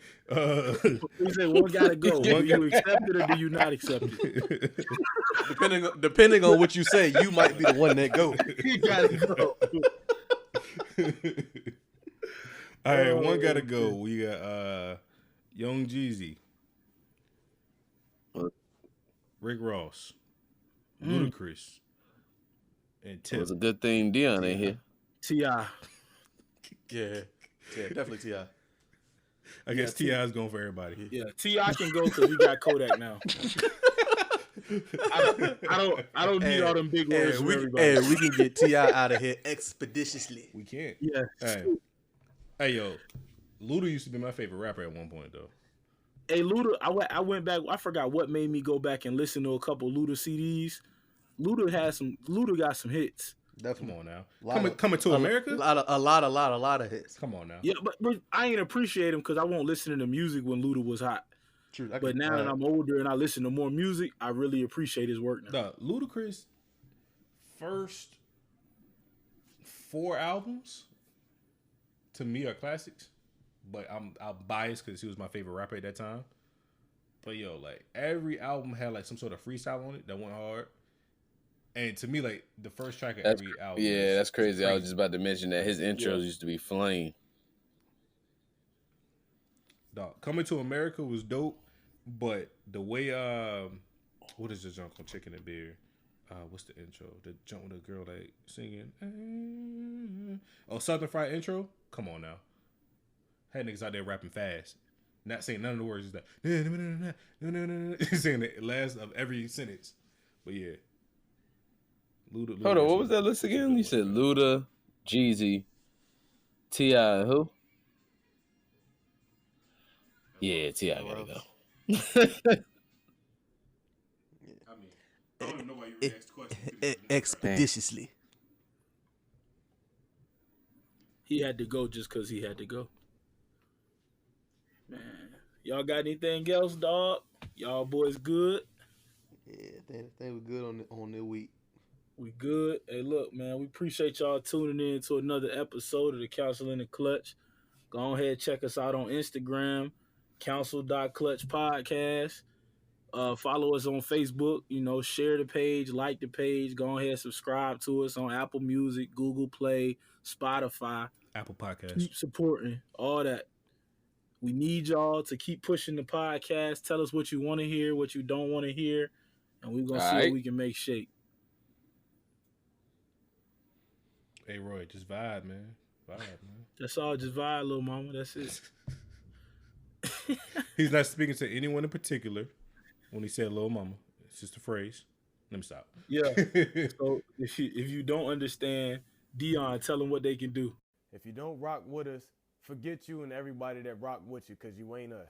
We say one gotta go. Do you accept it or do you not accept it? Depending on what you say, you might be the one that go. You gotta go. All right, one gotta go. We got Young Jeezy, Rick Ross, Ludacris, and It Tip. was a good thing Dion ain't here. T.I. Yeah, definitely T.I. I guess T.I. is going for everybody. Yeah, T.I. can go because we got Kodak now. I don't need all them big words from everybody. we can get T.I. out of here expeditiously. We can't. Yeah. Hey, yo, Luda used to be my favorite rapper at one point, though. Hey, Luda, I went back. I forgot what made me go back and listen to a couple Luda CDs. Luda got some hits. Come on now. Lot Coming to America? A lot of hits. Come on now. Yeah, but I ain't appreciate him because I won't listen to the music when Luda was hot. True. But now that I'm older and I listen to more music, I really appreciate his work now. The Ludacris first 4 albums to me are classics, but I'm biased because he was my favorite rapper at that time. But yo, like every album had like some sort of freestyle on it that went hard. And to me, like the first track of every album. Yeah, that's crazy. I was just about to mention that his intros used to be flame. Dog, Coming to America was dope, but the way what is this junk on Chicken and Beer? what's the intro? The jump with the girl like singing. Oh, Southern Fried intro. Come on now. Had niggas out there rapping fast, not saying none of the words. Is that saying the last of every sentence. But yeah. Luda, Hold on, what was that list again? You said Luda, Jeezy, T.I. who? Yeah, T.I. gotta go. I mean, I don't even know why you asked the question. Expeditiously. He had to go just because he had to go. Man, y'all got anything else, dog? Y'all boys good? Yeah, they were good on their week. We good. Hey, look, man, we appreciate y'all tuning in to another episode of the Council in the Clutch. Go ahead, check us out on Instagram, council.clutch podcast. Follow us on Facebook, share the page, like the page. Go ahead, subscribe to us on Apple Music, Google Play, Spotify. Apple Podcast. Keep supporting all that. We need y'all to keep pushing the podcast. Tell us what you want to hear, what you don't want to hear, and we're going to see what we can make shape. Hey, Roy, just vibe, man. Vibe, man. That's all. Just vibe, little mama. That's it. He's not speaking to anyone in particular when he said little mama. It's just a phrase. Let me stop. Yeah. So if you don't understand, Dion, tell them what they can do. If you don't rock with us, forget you and everybody that rock with you because you ain't us.